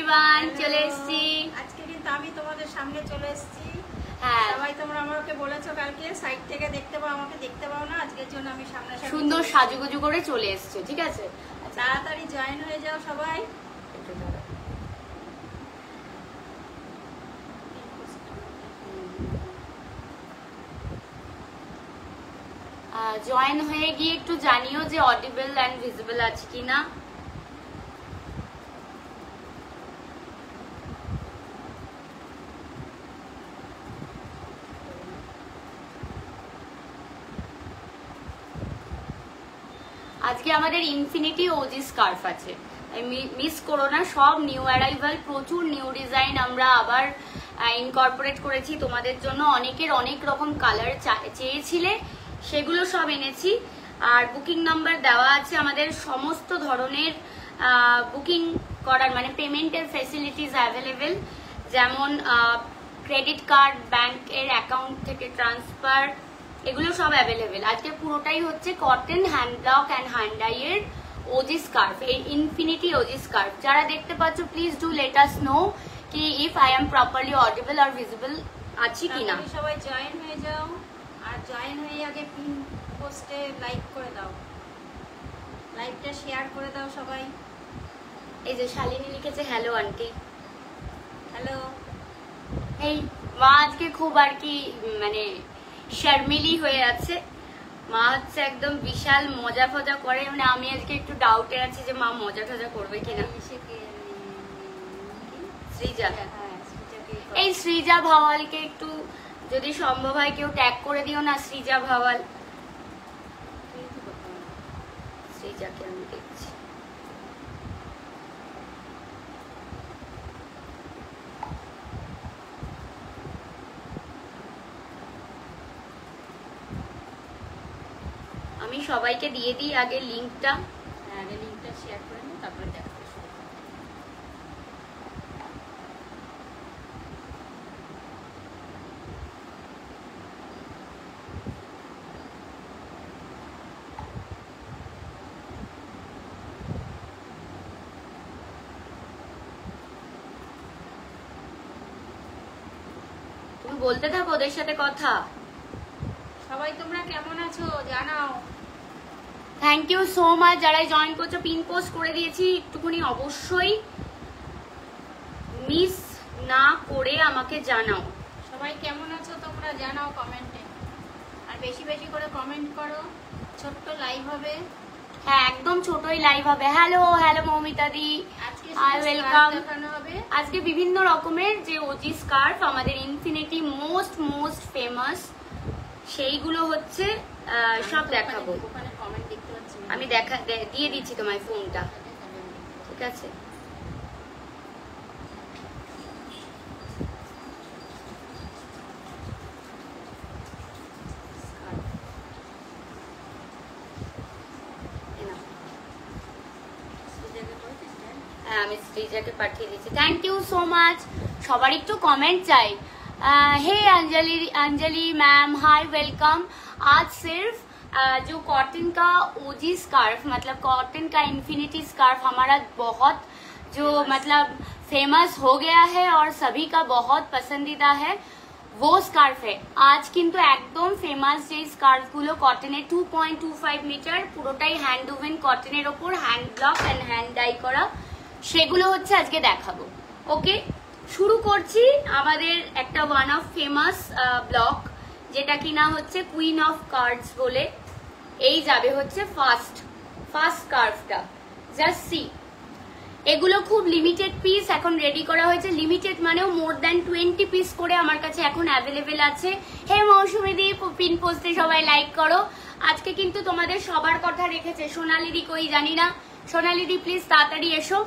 Everyone, চলে এসেছি আজকে কিন্তু আমি তোমাদের সামনে চলে এসেছি। হ্যাঁ, সবাই তোমরা আমাকে বলেছো কালকে সাইড থেকে দেখতে পাও, আমাকে দেখতে পাও না। আজকের জন্য আমি সামনে সুন্দর সাজুগুজু করে চলে এসেছি, ঠিক আছে? তাড়াতাড়ি জয়েন হয়ে যাও সবাই। জয়েন হয়ে গিয়ে একটু জানিও যে অডিবল এন্ড ভিজিবল আছে কিনা। আজকে আমাদের ইনফিনিটি ওজি স্কার্ফ আছে, মিস করো না। সব নিউ অ্যারাইভাল, প্রচুর নিউ ডিজাইন আমরা আবার ইনকর্পোরেট করেছি তোমাদের জন্য। অনেকের অনেক রকম কালার চেয়েছিলে, সেগুলো সব এনেছি। আর বুকিং নাম্বার দেওয়া আছে। আমাদের সমস্ত ধরনের বুকিং করার মানে পেমেন্টের ফেসিলিটিস অ্যাভেলেবেল, যেমন ক্রেডিট কার্ড, ব্যাংকের অ্যাকাউন্ট থেকে ট্রান্সফার, এগুলো সব অ্যাভেলেবেল। আজকে পুরোটাই হচ্ছে cotton hand block and hand ডাইয়ের ওজি স্কার্ফ, এই ইনফিনিটি ওজি স্কার্ফ। যারা দেখতে পাচ্ছ please do let us know কি if I am properly audible আর ভিজিবল আছি কিনা। সবাই জয়েন হয়ে যাও, আর জয়েন হয়ে আগে পিন পোস্টে লাইক করে দাও, লাইভটা শেয়ার করে দাও সবাই। এই যে শালিনী লিখেছে হ্যালো আন্টি। হ্যালো। এই মা আজকে খুব আর কি মানে শর্মিলি হয়ে আছে। মা হচ্ছে একদম বিশাল মজা ফজা করে, মানে আমি আজকে একটু ডাউটে আছি যে মা মজা টজা করবে কিনা। সৃজা, এই সৃজা ভাওয়ালকে একটু যদি সম্ভব হয় কেউ ট্যাগ করে দিও না। সৃজা ভাওয়াল, সৃজাকে আমি দেখছি। আমি সবাইকে দিয়ে দিই আগে লিঙ্কটা। আগে লিঙ্কটা শেয়ার করে নিই, তারপরে দেখো। তুমি বলতে থাকো ওদের সাথে কথা। সবাই তোমরা কেমন আছো জানাও। থ্যাংক ইউ সো মাচ যারা জয়েন করছো। পিন পোস্ট করে দিয়েছি, একটুখানি অবশ্যই মিস না করে আমাকে জানাও। সবাই কেমন আছো তোমরা জানাও কমেন্টে, আর বেশি বেশি করে কমেন্ট করো। ছোট্ট লাইভ হবে। হ্যাঁ, একদম ছোটই লাইভ হবে। হ্যালো হ্যালো মৌমিতা দি, আজকে ওয়েলকাম। দেখানো হবে আজকে বিভিন্ন রকমের যে ওজি স্কার্ফ আমাদের ইনফিনিটি মোস্ট ফেমাস, সেইগুলো হচ্ছে সব দেখাবো। ওখানে কমেন্ট দেখতে পাচ্ছি আমি দিয়ে দিচ্ছি তোমার ফোনটা, ঠিক আছে? হ্যাঁ, আমি শ্রীজাকে পাঠিয়ে দিচ্ছি। Thank you so much. সবার একটু কমেন্ট চাই। Hey Anjali ma'am, hi welcome. आज सिर्फ जो कॉटन का ओजी स्कार्फ मतलब कॉटन का इन्फिनिटी स्कार्फ हमारा बहुत जो मतलब फेमस हो गया है और सभी का बहुत पसंदीदा है, वो स्कार्फ है। आज किन्तु एकदम फेमास যে স্কার্ফ গুলো কটনের 2.25 মিটার পুরোটাই হ্যান্ড ওভেন কটনের ওপর hand block and hand die করা, সেগুলো হচ্ছে আজকে দেখাবো। ওকে, শুরু করছি আমাদের একটা ওয়ান অফ ফেমাস ব্লক, যেটা কিনা হচ্ছে কুইন অফ কার্ডস বলে। এই যাবে হচ্ছে ফার্স্ট স্কার্ফটা। জাস্ট সি, এগুলো খুব লিমিটেড পিস এখন রেডি করা হয়েছে। লিমিটেড মানেও মোর দ্যান 20 পিস করে আমার কাছে এখন অ্যাভেলেবেল আছে। হে মৌসুমী দি, পিন পোস্টে সবাই লাইক করো। আজকে কিন্তু তোমাদের সবার কথা রেখেছে। সোনালি দি কই জানি না, সোনালি দি প্লিজ তাড়াতাড়ি এসো।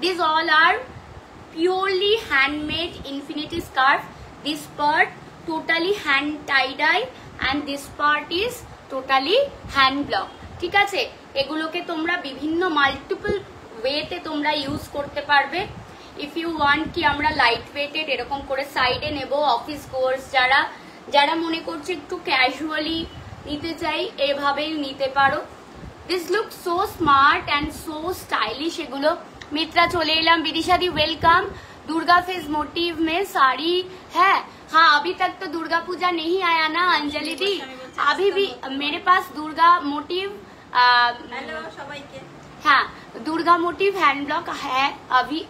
This all are purely handmade infinity scarf. This part totally hand tie dye and this part is totally hand block, ঠিক আছে? এগুলোকে তোমরা বিভিন্ন মাল্টিপল ওয়েতে তোমরা ইউজ করতে পারবে। ইফ ইউ ওয়ান্ট কি আমরা লাইট ওয়েটেড এরকম করে সাইডে নেব, অফিস গোয়ার্স যারা মনে করছে একটু ক্যাজুয়ালি নিতে চাই, এভাবেই নিতে পারো। This look so smart and so stylish. এগুলো मित्रा चले एलाम, विदिशा दी वेलकम। दुर्गा फेस मोटिव में साड़ी है? हाँ, अभी तक तो दुर्गा पूजा नहीं आया ना अंजलि दी, अभी भी मेरे पास दुर्गा मोटिव हेलो सबाइके, हाँ दुर्गा मोटिव हैंड ब्लॉक है अभी,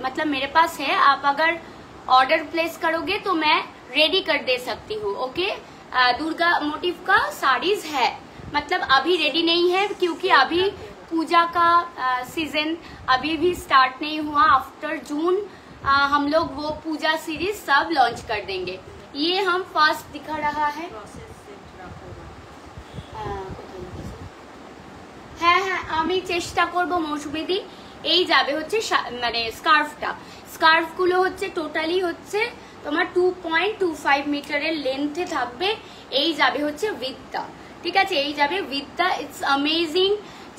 मतलब मेरे पास है। आप अगर ऑर्डर प्लेस करोगे तो मैं रेडी कर दे सकती हूँ। ओके, दुर्गा मोटिव का साड़ीज है, मतलब अभी रेडी नहीं है क्योंकि अभी पूजा का सीजन अभी भी स्टार्ट नहीं हुआ। आफ्टर जून हम लोग वो पूजा सीरीज सब लॉन्च कर देंगे। ये हम फर्स्ट दिखा रहा है। হ্যাঁ হ্যাঁ, আমি চেষ্টা করব মৌসুমীদি। এই যাবে হচ্ছে মানে স্কার্ফটা, স্কার্ফগুলো হচ্ছে টোটালি হচ্ছে তোমার 2.25 মিটারের লেন্থে থাকবে। এই যাবে হচ্ছে উইথটা, ঠিক আছে, এই যাবে উইথটা। ইটস অ্যামেজিং,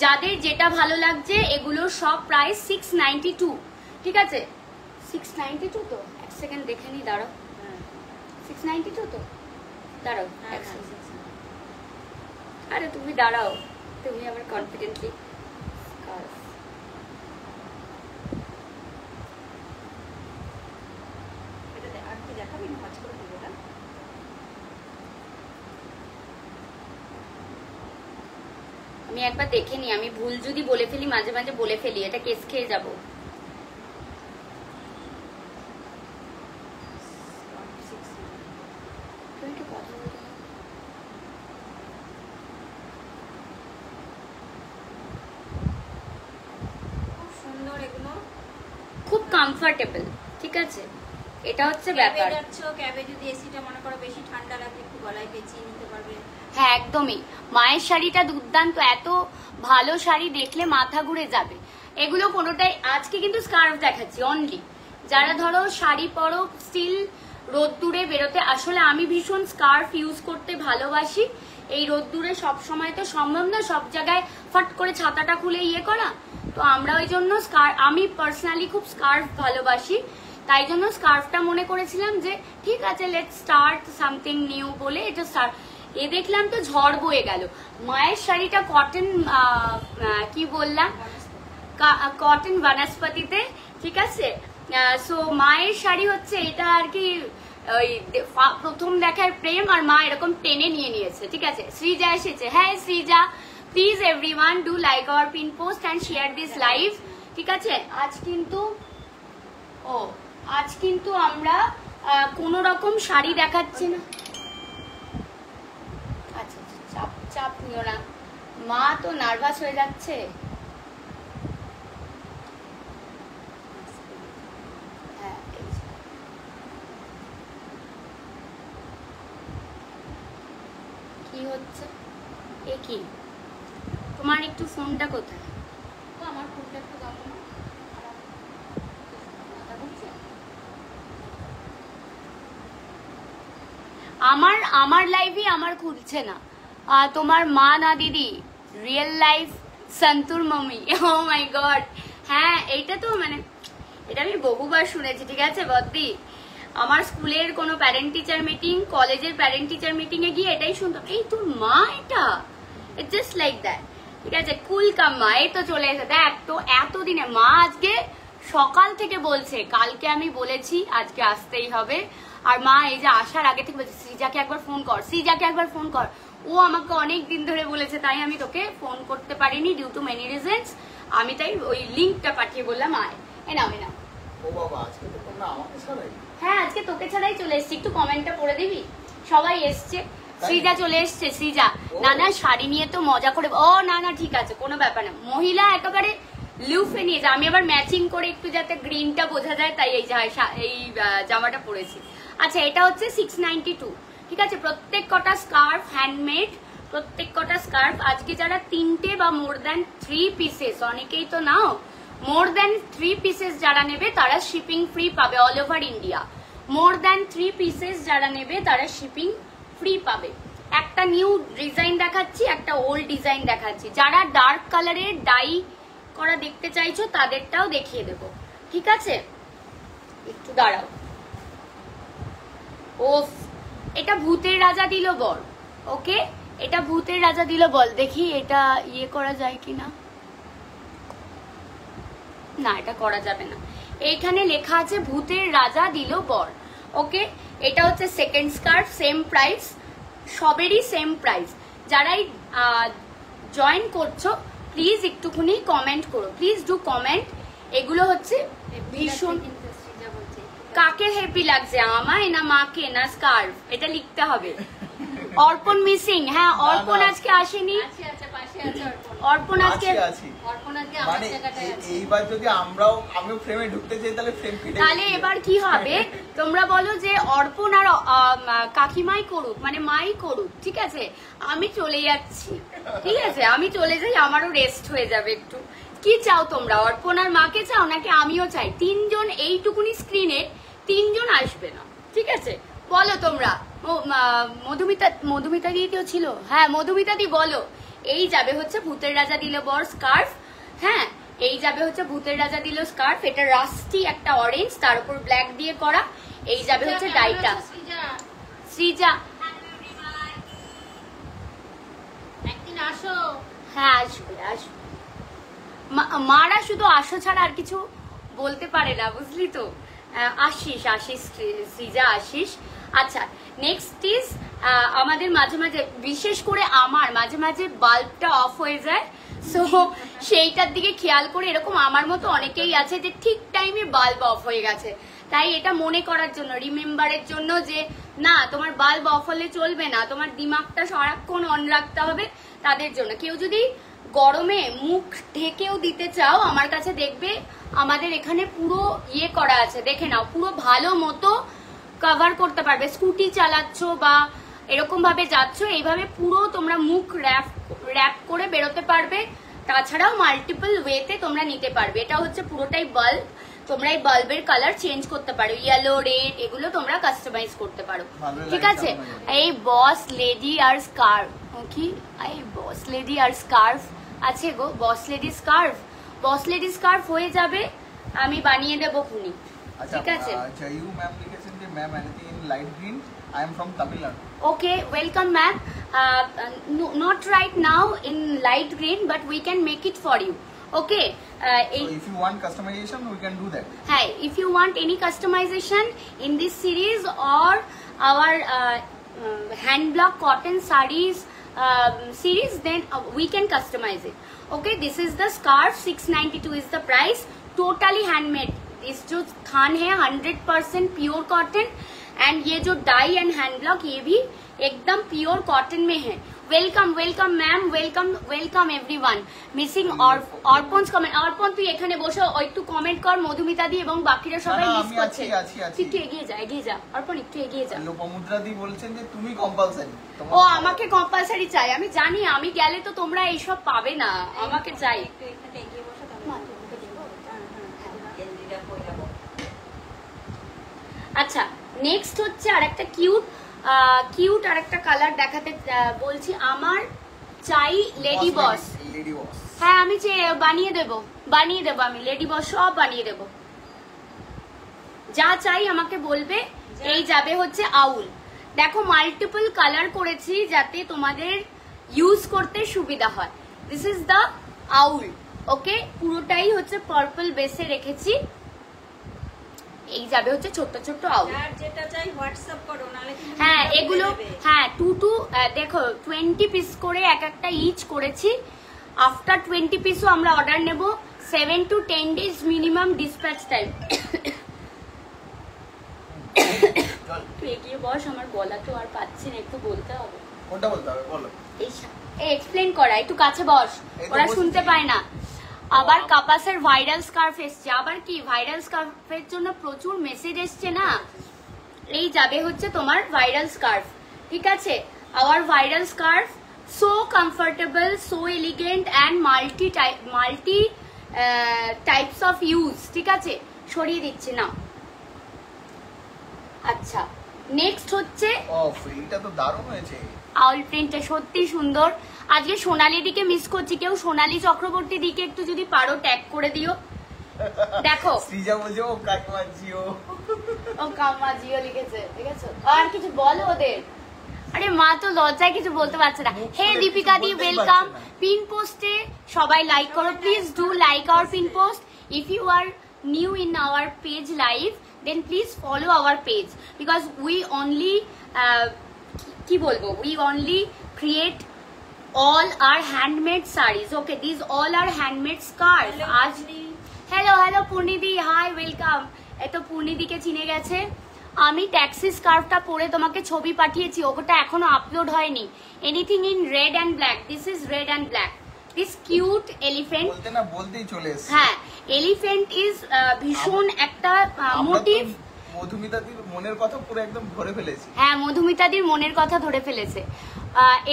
যাদের যেটা ভালো লাগছে এগুলো সব প্রাইস 692, ঠিক আছে 692 তো, এক সেকেন্ড দেখে নি, দাঁড়াও 692 তো, দাঁড়াও আরে তুমি দাঁড়াও, তুমি আবার কনফিডেন্টলি আমি একবার দেখে নি, আমি ভুল যদি বলে ফেলি মাঝে মাঝে বলে ফেলি, এটা কেস খেয়ে যাব। খুব কমফোর্টেবল, ঠিক আছে, এটা হচ্ছে ব্যাপার। ক্যাবে যদি এসিটা মনে করো বেশি ঠান্ডা লাগে একটু গলায় পেঁচিয়ে নিতে পারবে। হ্যাঁ একদমই, মায়ের শাড়িটা দুর্দান্ত, এত ভালো শাড়ি দেখলে মাথা ঘুরে যাবে। এগুলো কোনোটাই, আজকে কিন্তু স্কার্ফ দেখাচ্ছি অনলি, যারা ধরো শাড়ি পরো স্টিল রোদ্দুরে বেরোতে, আসলে আমি ভীষণ স্কার্ফ ইউজ করতে ভালোবাসি। এই রোদ্দুরে সব সময় তো সম্ভব না সব জায়গায় ফট করে ছাতাটা খুলে ইয়ে করা, তো আমরা ওই জন্য আমি পার্সোনালি খুব স্কার্ফ ভালোবাসি, তাই জন্য স্কার্ফটা মনে করেছিলাম যে ঠিক আছে লেটস স্টার্ট সামথিং নিউ বলে এটা স্টার্ট। এ দেখলাম তো ঝড় বয়ে গেল। মায়ের শাড়িটা কটন, কি বললাম, কটন বনস্পতিতে, ঠিক আছে। সো মায়ের শাড়ি হচ্ছে এটা আর কি, ওই প্রথম দেখার প্রেম, আর মা এরকম টেনে নিয়ে নিয়েছে, ঠিক আছে। শ্রীজা এসেছে, হ্যাঁ Sreeja, please everyone do like our pin post and share this live, ঠিক আছে। আজ কিন্তু আমরা কোন রকম শাড়ি দেখাচ্ছি না। আচ্ছা চাপ চাপ নিও না, মা তো নার্ভাস হয়ে যাচ্ছে। কি হচ্ছে এ কি, তোমার একটু ফোনটা কোথায়? আমার ফোনটা একটু দাও না, আমার লাইভই আমার খুলছে না। তোমার মা না দিদি, রিয়েল লাইফ সন্তুর মামি, ও মাই গড। হ্যাঁ এইটা তো মানে এটা আমি বহুবার শুনেছি, ঠিক আছে বদ্দি। আমার স্কুলের কোনো প্যারেন্ট টিচার মিটিং, কলেজের প্যারেন্ট টিচার মিটিং এ গিয়ে এটাই শুনতাম, এই তোর মা এটা, ইটস জাস্ট লাইক দ্যাট, ঠিক আছে। কুল কাম্মা, এই তো চলে এসে দেখ তো, এতদিনে মা আজকে সকাল থেকে বলছে, কালকে আমি বলেছি আজকে আসতেই হবে, আর মা এই যে আসার আগে থেকে বলছে শ্রীজাকে একবার ফোন কর, শ্রীজাকে একবার ফোন কর। ও আমাকে অনেক দিন ধরে বলেছে, তাই আমি তোকে ফোন করতে পারিনি ডিউ টু মেনি রিজনস। আমি তাই ওই লিঙ্কটা পাঠিয়ে বললাম আয়, এ নাও এ নাও। ও বাবা, আজকে তো তোমরা আমাকে ছাড়াই? হ্যাঁ আজকে তোকে ছাড়াই চলে এসছি, একটু কমেন্টটা পড়ে দিবি। সবাই এসছে, শ্রীজা চলে এসছে, শ্রীজা না না শাড়ি নিয়ে তো মজা করে, ও না না ঠিক আছে কোনো ব্যাপার না, মহিলা একেবারে লুফে নিয়েছে। আমি আবার ম্যাচিং করে একটু যাতে গ্রিনটা বোঝা যায় তাই এই জামাটা পরেছি। আচ্ছা এটা হচ্ছে 692, ঠিক আছে। প্রত্যেক কটা স্কার্ফ হ্যান্ডমেড, প্রত্যেক কটা স্কার্ফ। আজকে যারা 3টে বা মোর দ্যান 3 পিসেস, অনেকেই তো নাও, মোর দ্যান 3 পিসেস যারা নেবে তারা শিপিং ফ্রি পাবে all over India. More than 3 pieces যারা নেবে তারা শিপিং ফ্রি পাবে। একটা নিউ ডিজাইন দেখাচ্ছি, একটা ওল্ড ডিজাইন দেখাচ্ছি। যারা ডার্ক কালারের ডাই করা দেখতে চাইছো তাদেরটাও দেখিয়ে দেবো, ঠিক আছে। একটু দাঁড়াও। ওফ, এটা ভূতের রাজা দিল বল, ওকে, এটা ভূতের রাজা দিল বল। দেখি এটা ইয়ে করা যায় কিনা। না, এটা করা যাবে না। এইখানে লেখা আছে ভূতের রাজা দিল বর। ওকে, এটা হচ্ছে সেকেন্ড স্কার্ফ, সেম প্রাইস, সবেরই সেম প্রাইস। যারাই জয়েন করছো প্লিজ একটুখানি কমেন্ট করো, প্লিজ ডু কমেন্ট। এগুলো হচ্ছে ভীষণ, কাকে হ্যাপি লাগছে, আমায় না মাকে না স্কার্ফ, এটা লিখতে হবে। অর্পণ মিসিং, হ্যাঁ অর্পণ আজকে আসেনি। অর্পণ আজকে মানে এইবার যদি আমিও ফ্রেমে ঢুকতে চাই তাহলে ফ্রেম কেটে, তাহলে এবার কি হবে তোমরা বলো যে অর্পণ আর কাকিমাই করুক, মানে মাই করুক, ঠিক আছে? আমি চলে যাচ্ছি, ঠিক আছে? আমি চলে যাই, আমারও রেস্ট হয়ে যাবে একটু। কি চাও তোমরা, অর্পণ আর মাকে চাও নাকি আমিও চাই? তিনজন এইটুকুনি স্ক্রিনে তিনজন আসবে না, ঠিক আছে? বলো তোমরা। মধুমিতা দিদিও ছিল, হ্যাঁ মধুমিতা দি বলো। এই যাবে হচ্ছে ভূতের রাজা দিল বর স্কার্ফ, হ্যাঁ এই যাবে হচ্ছে ভূতের রাজা দিল স্কার্ফ। এটা রাস্টি একটা অরেঞ্জ, তার উপর ব্ল্যাক দিয়ে করা। এই যাবে হচ্ছে ডাইটা। শ্রীজা একদিন আসো। হ্যাঁ আসবে আসবে, মারা শুধু আসো ছাড়া আর কিছু বলতে পারে না, বুঝলি তো? আশিস শ্রীজা আশিস। আচ্ছা নেক্সট ইজ আমাদের মাঝে মাঝে, বিশেষ করে আমার মাঝে মাঝে বাল্বটা অফ হয়ে যায়, সো সেইটার দিকে খেয়াল করে, এরকম আমার মতো অনেকেই আছে যে ঠিক টাইমে বাল্ব অফ হয়ে গেছে, তাই এটা মনে করার জন্য, রিমেম্বারের জন্য যে না তোমার বাল্ব অফ হলে চলবে না, তোমার দিমাগটা সারাক্ষণ অন রাখতে হবে, তাদের জন্য। কেউ যদি গরমে মুখ ঢেকেও দিতে চাও, আমার কাছে দেখবে আমাদের এখানে পুরো ইয়ে করা আছে, দেখে নাও, পুরো ভালো মতো কভার করতে পারবে। স্কুটি চালাচ্ছ বা এরকম ভাবে যাচ্ছ, এইভাবে পুরো তোমরা মুখ র্যাপ করে বেরোতে পারবে। তাছাড়াও মাল্টিপল ওয়েতে তোমরা নিতে পারবে। এটা হচ্ছে পুরোটাই বাল্ব, তোমরা এই বাল্বের কালার চেঞ্জ করতে পারো, ইয়েলো রেড এগুলো তোমরা কাস্টমাইজ করতে পারো, ঠিক আছে? এই বস লেডি আর স্কার্ফ, কি এই বস লেডি আর স্কার্ফ আছে গো, বস লেডি স্কার্ফ, বস লেডি স্কার্ফ হয়ে যাবে, আমি বানিয়ে দেবো খুনি, ঠিক আছে? জয়ু ম্যাম লিখেছেন যে ma'am anything in light green, I am from Tamil Nadu. Okay, welcome ma'am. No, not right now in light green, but we can make it for you. Okay. So if you want customization, we can do that. Hi, if you want any customization in this series or our hand block cotton sarees series, then we can customize it. Okay, this is the scarf, 692 is the price, totally handmade. इस जो थान है 100% pure cotton, and ये जो die and hand block ये भी एकदम pure cotton में है। Welcome welcome ma'am, welcome welcome everyone. Missing অর্পণ কমেন্ট, অর্পণ তুই এখানে বসে একটু কমেন্ট কর, মধুমিতা দি এবং বাকিরা সবাই মিস করছে। একটু এগিয়ে যা, এগিয়ে যা অর্পণ, একটু এগিয়ে যা। লোপামুদ্রা দি বলছেন যে তুমি কম্পালসারি, ও আমাকে কম্পালসারি চাই, আমি জানি, আমি গেলে তো তোমরা এইসব পাবে না, আমাকে চাই। এখানে এগিয়ে বসো আচ্ছা নেক্সট হচ্ছে আরেকটা কিউট আরেকটা কালার দেখাতে বলছি। আমার চাই লেডি বস, হ্যাঁ আমি বানিয়ে দেবো আমি লেডি বস সব বানিয়ে দেবো, যা চাই আমাকে বলবে। এই যাবে হচ্ছে আউল, দেখো মাল্টিপল কালার করেছি যাতে তোমাদের ইউজ করতে সুবিধা হয়। দিস ইজ দ্য আউল, ওকে, পুরোটাই হচ্ছে পার্পল বেসে রেখেছি। এই যাবে হচ্ছে ছোট্ট ছোট্ট আউল, যেটা চাই হোয়াটসঅ্যাপ করো, নালে হ্যাঁ এগুলো, হ্যাঁ 2 দেখো 20 পিস করে এক একটা ইচ করেছি। আফটার 20 পিসও আমরা অর্ডার নেব, 7 to 10 days minimum dispatch time. তুই এগিয়ে বস, আমার গলা তো আর পাচ্ছি না, একটু বলতে হবে। কোনটা বলতে হবে বলো? এই এক্সপ্লেন করা, একটু কাছে বস, ওরা শুনতে পায় না। আবার কাপাসের ভাইরাল স্কার্ফ এসছে, আবার কি ভাইরাল স্কার্ফের জন্য প্রচুর মেসেজ এসছে না। এই যাবে হচ্ছে তোমার ভাইরাল স্কার্ফ, ঠিক আছে? Our viral scarf, so comfortable, so elegant and multi types of use, ঠিক আছে? সরিয়ে দিচ্ছি না। আচ্ছা নেক্সট হচ্ছে, এটা তো দারুণ হয়েছে, আউল প্রিন্টটা সত্যি সুন্দর। আজকে সোনালী দিকে মিস করছি, কেউ সোনালী চক্রবর্তী দিকে একটু যদি পারো ট্যাগ করে দিও। দেখো শ্রীজা বলছে ও কাকিমা জিও, ও কাকিমা জিও লিখেছে, ঠিক আছে? আর কিছু বলো ওদের, আরে মা তো লজ্জায় কিছু বলতে পারছে না। হে দীপিকা দি ওয়েলকাম। পিন পোস্টে সবাই লাইক করো, please do like our pin post. if you are new in our page live, then please follow our page, because we only ki bolbo, we only create all our handmade sarees. Okay, these all are handmade scarves. আজ hello পূর্ণিদি, hi welcome. এত পূর্ণিদিকে চিনে গেছে। আমি taxi স্কার্ফটা পরে তোমাকে ছবি পাঠিয়েছি, ওটা এখনো আপলোড হয়নি। Anything in red and black, this is red and black. This cute elephant, বলতে না বলতেই চলে এসেছে। হ্যাঁ, এলিফ্যান্ট ইজ ভীষণ একটা মোটিভ। মধুমিতাদির মনের কথা পুরো একদম ধরে ফেলেছে। হ্যাঁ, মধুমিতাদির মনের কথা ধরে ফেলেছে।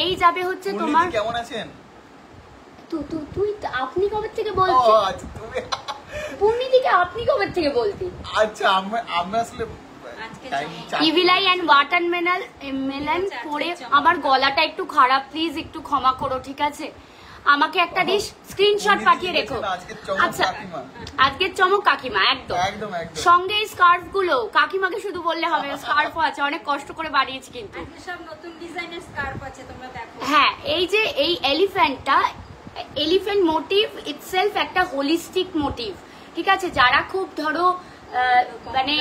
এই যাবে হচ্ছে তোমার। কেমন আছেন? তুই আপনি কবে থেকে বলছিস? আচ্ছা, তুমি পূর্ণিদিকে আপনি কবে থেকে বলতি? আচ্ছা, আমি আসলে ইভিলাই এন্ড ওয়াটারমেলন পরে আমার গলাটা একটু খারাপ, প্লিজ একটু ক্ষমা করো, ঠিক আছে? আমাকে একটা ডিশ স্ক্রিনশট পাঠিয়ে রেখো। আচ্ছা, আজকের চমক কাকিমা, একদম সঙ্গে এই স্কার্ফ গুলো কাকিমাকে শুধু বললে হবে, স্কার্ফও আছে, অনেক কষ্ট করে বানিয়েছি কিন্তু। সব নতুন ডিজাইনের স্কার্ফ আছে, তোমরা দেখো। হ্যাঁ, এই যে এই এলিফ্যান্টটা, এলিফ্যান্ট মোটিভ ইটসেলফ একটা হোলিস্টিক মোটিভ, ঠিক আছে? যারা খুব ধরো মানে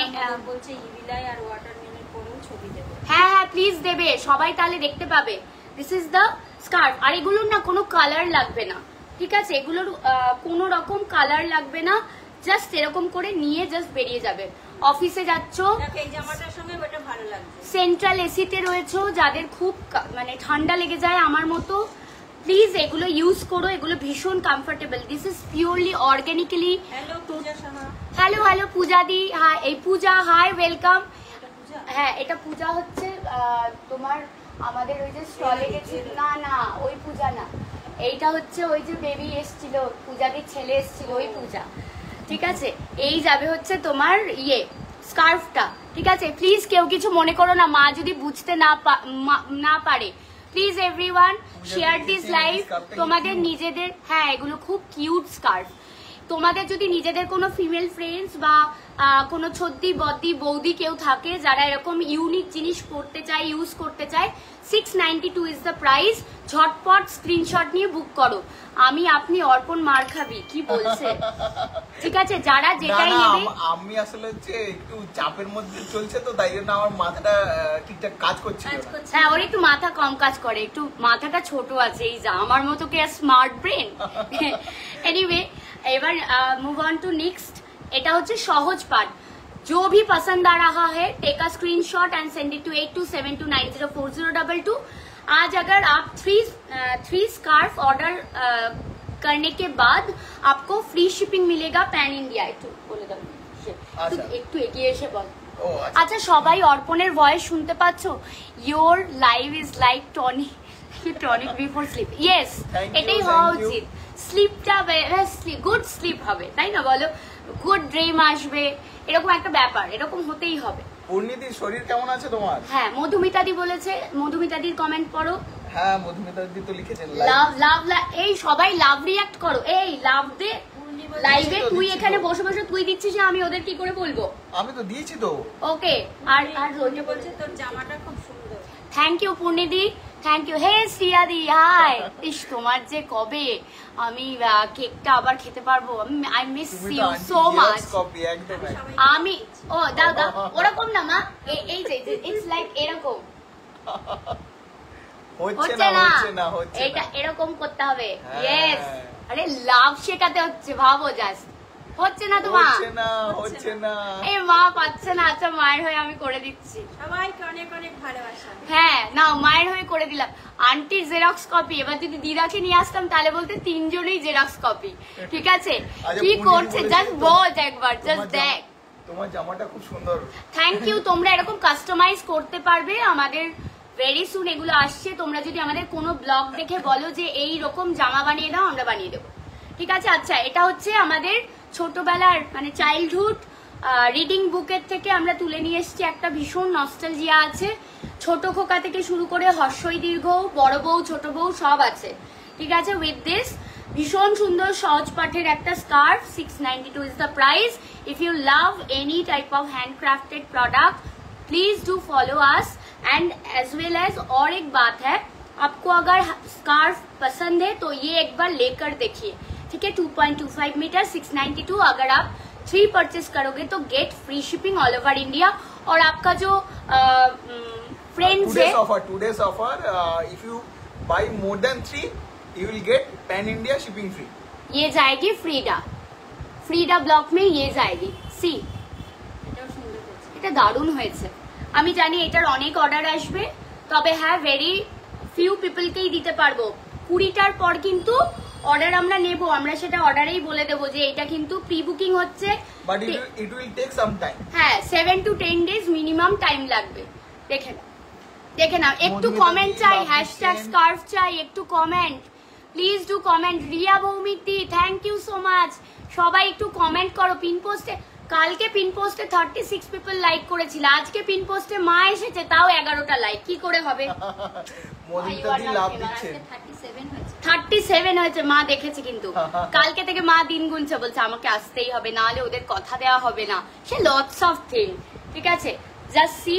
বলছে ইভিলাই আর ওয়াটারমেলন পরেও ছবি দেবে। হ্যাঁ প্লিজ দেবে, সবাই তাহলে দেখতে পাবে। This is the scarf. আর এগুলোর না কোনো কালার লাগবে না, ঠিক আছে? এগুলোর কোনো রকম কালার লাগবে না, জাস্ট এরকম করে নিয়ে জাস্ট বেরিয়ে যাবে। অফিসে যাচ্ছ, এই জামাটার সঙ্গে ওটা ভালো লাগবে। সেন্ট্রাল এসিতে রয়েছো, যাদের খুব মানে ঠান্ডা লেগে যায় আমার মতো, প্লিজ এগুলো ইউজ করো, এগুলো ভীষণ comfortable. This is purely organically. Hello Puja দি, হ্যাঁ এই পূজা, হাই ওয়েলকাম। হ্যাঁ, এটা পূজা হচ্ছে তোমার আমাদের ওই যে স্টলে গেছিল, না ওই পূজা না, এইটা হচ্ছে ওই যে বেবি এসছিল, পূজাদির ছেলে এসছিল, ওই পূজা, ঠিক আছে? এই যাবে হচ্ছে তোমার স্কার্ফটা, ঠিক আছে? প্লিজ কেউ কিছু মনে করো না, মা যদি বুঝতে না পারে, please everyone share this live. তোমাদের নিজেদের, হ্যাঁ এগুলো খুব কিউট স্কার্ফ। তোমাদের যদি নিজেদের কোনো ফিমেল ফ্রেন্ডস বা কোনো ছদ্দি বদ্দি বৌদি কেউ থাকে যারা এরকম ইউনিক জিনিস পড়তে চায়, ইউজ করতে চায়, 692 ইজ দ্য প্রাইস। ঝটপট স্ক্রিনশট নিয়ে বুক করো। আপনি অর্পণ মার খাবি কি বলছে, ঠিক আছে? যারা যেটাই নেবে। আমি আসলে হচ্ছে একটু চাপের মধ্যে চলছে, তো তাই জন্য আমার মাথাটা ঠিকঠাক কাজ করছে না। হ্যাঁ, ওর একটু মাথা কম কাজ করে, একটু মাথাটা ছোট আছে, এই যা আমার মতো কি স্মার্ট ব্রেন। এনিওয়ে, এবার মুভ অন টু নেক্সট। এটা হচ্ছে সহজ পাঠ। जो भी पसंद आ रहा है take a screenshot and send it to 8272904022। आज अगर आप थ्री स्कार्फ ऑर्डर करने के बाद आपको फ्री शिपिंग मिलेगा पैन इंडिया। একটু বলে দাও, একটু এগিয়ে এসে বল। আচ্ছা, সবাই অর্পণের ভয়েস শুনতে পাচ্ছো? Your live is like tonic before sleep. Yes, এটাই হওয়া উচিত। স্লিপটা গুড স্লিপ হবে, তাই না? বলো, গুড ড্রিম আসবে, এরকম একটা ব্যাপার, এরকম হতেই হবে। পূর্ণিদির শরীর কেমন আছে তোমার? হ্যাঁ, মধুমিতাদি বলেছে, মধুমিতাদির কমেন্ট পড়ো। হ্যাঁ, মধুমিতাদি তো লিখেছেন লাভ। এই সবাই লাভ রিঅ্যাক্ট করো, এই লাভ দে লাইভে। তুই এখানে বসে বসে তুই দিচ্ছিস, আমি ওদের কি করে বলবো? আমি তো দিয়েছি তো। ওকে, আর রোজে বলছে তোর জামাটা খুব সুন্দর। থ্যাংক ইউ পূর্ণিদি, থ্যাংক ইউ। হে শ্রিয়াদি, হাই। ইস, তোমার যে কবে আমি কেকটা আবার খেতে পারবো। I miss you so much. আমি দাও ওরকম না মা, এই যে ইটস লাইক এরকম হচ্ছে না, এটা এরকম করতে হবে। ইয়েস, আরে লাভ শেখাতে হচ্ছে, ভাবো জাস্ট। হচ্ছে না তোমার? হচ্ছে না। এই মা পাচ্ছে না। আচ্ছা, মায়ের হয়ে আমি করে দিচ্ছি। সবাইকে অনেক অনেক ভালোবাসা। হ্যাঁ, না মায়ের হয়ে করে দিলাম। আন্টির জেরক্স কপি। এবার যদি দিদাকে নিয়ে আসতাম তাহলে বলতে তিনজনেই জেরক্স কপি, ঠিক আছে? কি করছে জাস্ট বোঝ একবার, জাস্ট দেখ। তোমার জামাটা খুব সুন্দর। Thank you. তোমরা এরকম কাস্টমাইজ করতে পারবে, আমাদের ভেরি সুন এগুলো আসছে। তোমরা যদি আমাদের কোনো ব্লগ দেখে বলো যে এই রকম জামা বানিয়ে দাও, আমরা বানিয়ে দেবো, ঠিক আছে? আচ্ছা, এটা হচ্ছে আমাদের ছোটবেলার মানে চাইল্ডহুড রিডিং বুকের থেকে আমরা তুলে নিয়ে এসেছি। একটা ভীষণ নস্টালজিয়া আছে। ছোট খোকা থেকে শুরু করে হর্ষই দীর্ঘ, বড় বউ, ছোট বউ সব আছে, ঠিক আছে? উইথ দিস ভীষণ সুন্দর সহজ পাঠের একটা scarf. 692 is the price. If you love any type of handcrafted product please do follow us. And as well as और एक बात है, आपको अगर स्कार्फ पसंद है तो ये एक बार लेकर देखिए। ठीक है 2.25 मीटर 692। अगर आप 3 परचेस करोगे तो get free shipping all over India. और आपका जो फ्रेंड्स है, two days offer, if you buy more than 3 you will get pan India shipping free. ये जाएगी ফ্রিডা ব্লক में ये जाएगी। সি এটা দারুণ হয়েছে। আমি জানি এটার অনেক অর্ডার আসবে, তবে হ্যাঁ ভেরি ফিউ পিপলকেই দিতে পারবো। 20টার পর কিন্তু অর্ডার আমরা নেব, আমরা সেটা অর্ডারেই বলে দেবো যে এটা কিন্তু প্রি বুকিং হচ্ছে, but it will take some time. হ্যাঁ 7 to 10 ডেজ মিনিমাম টাইম লাগবে। দেখে নাও একটু কমেন্ট চাই, হ্যাশট্যাগ স্কার্ফ চাই, একটু comment please do comment. Riya Bhowmik দি থ্যাংক ইউ সো মাচ। সবাই একটু কমেন্ট করো। পিন পোস্টে কালকে পিন পোস্টে 36 পিপল লাইক করেছিল, আজকে পিন পোস্টে মা এসেছে তাও 11টা লাইক, কি করে হবে? মোদিতা দি লাভ দিচ্ছেন। 37 হয়েছে, মা দেখেছে কিন্তু কালকে থেকে মা দিন গুনছে, বলছে আমাকে আসতেই হবে, না হলে ওদের কথা দেওয়া হবে না। সে লটস অফ থিং, ঠিক আছে জাস্ট সি।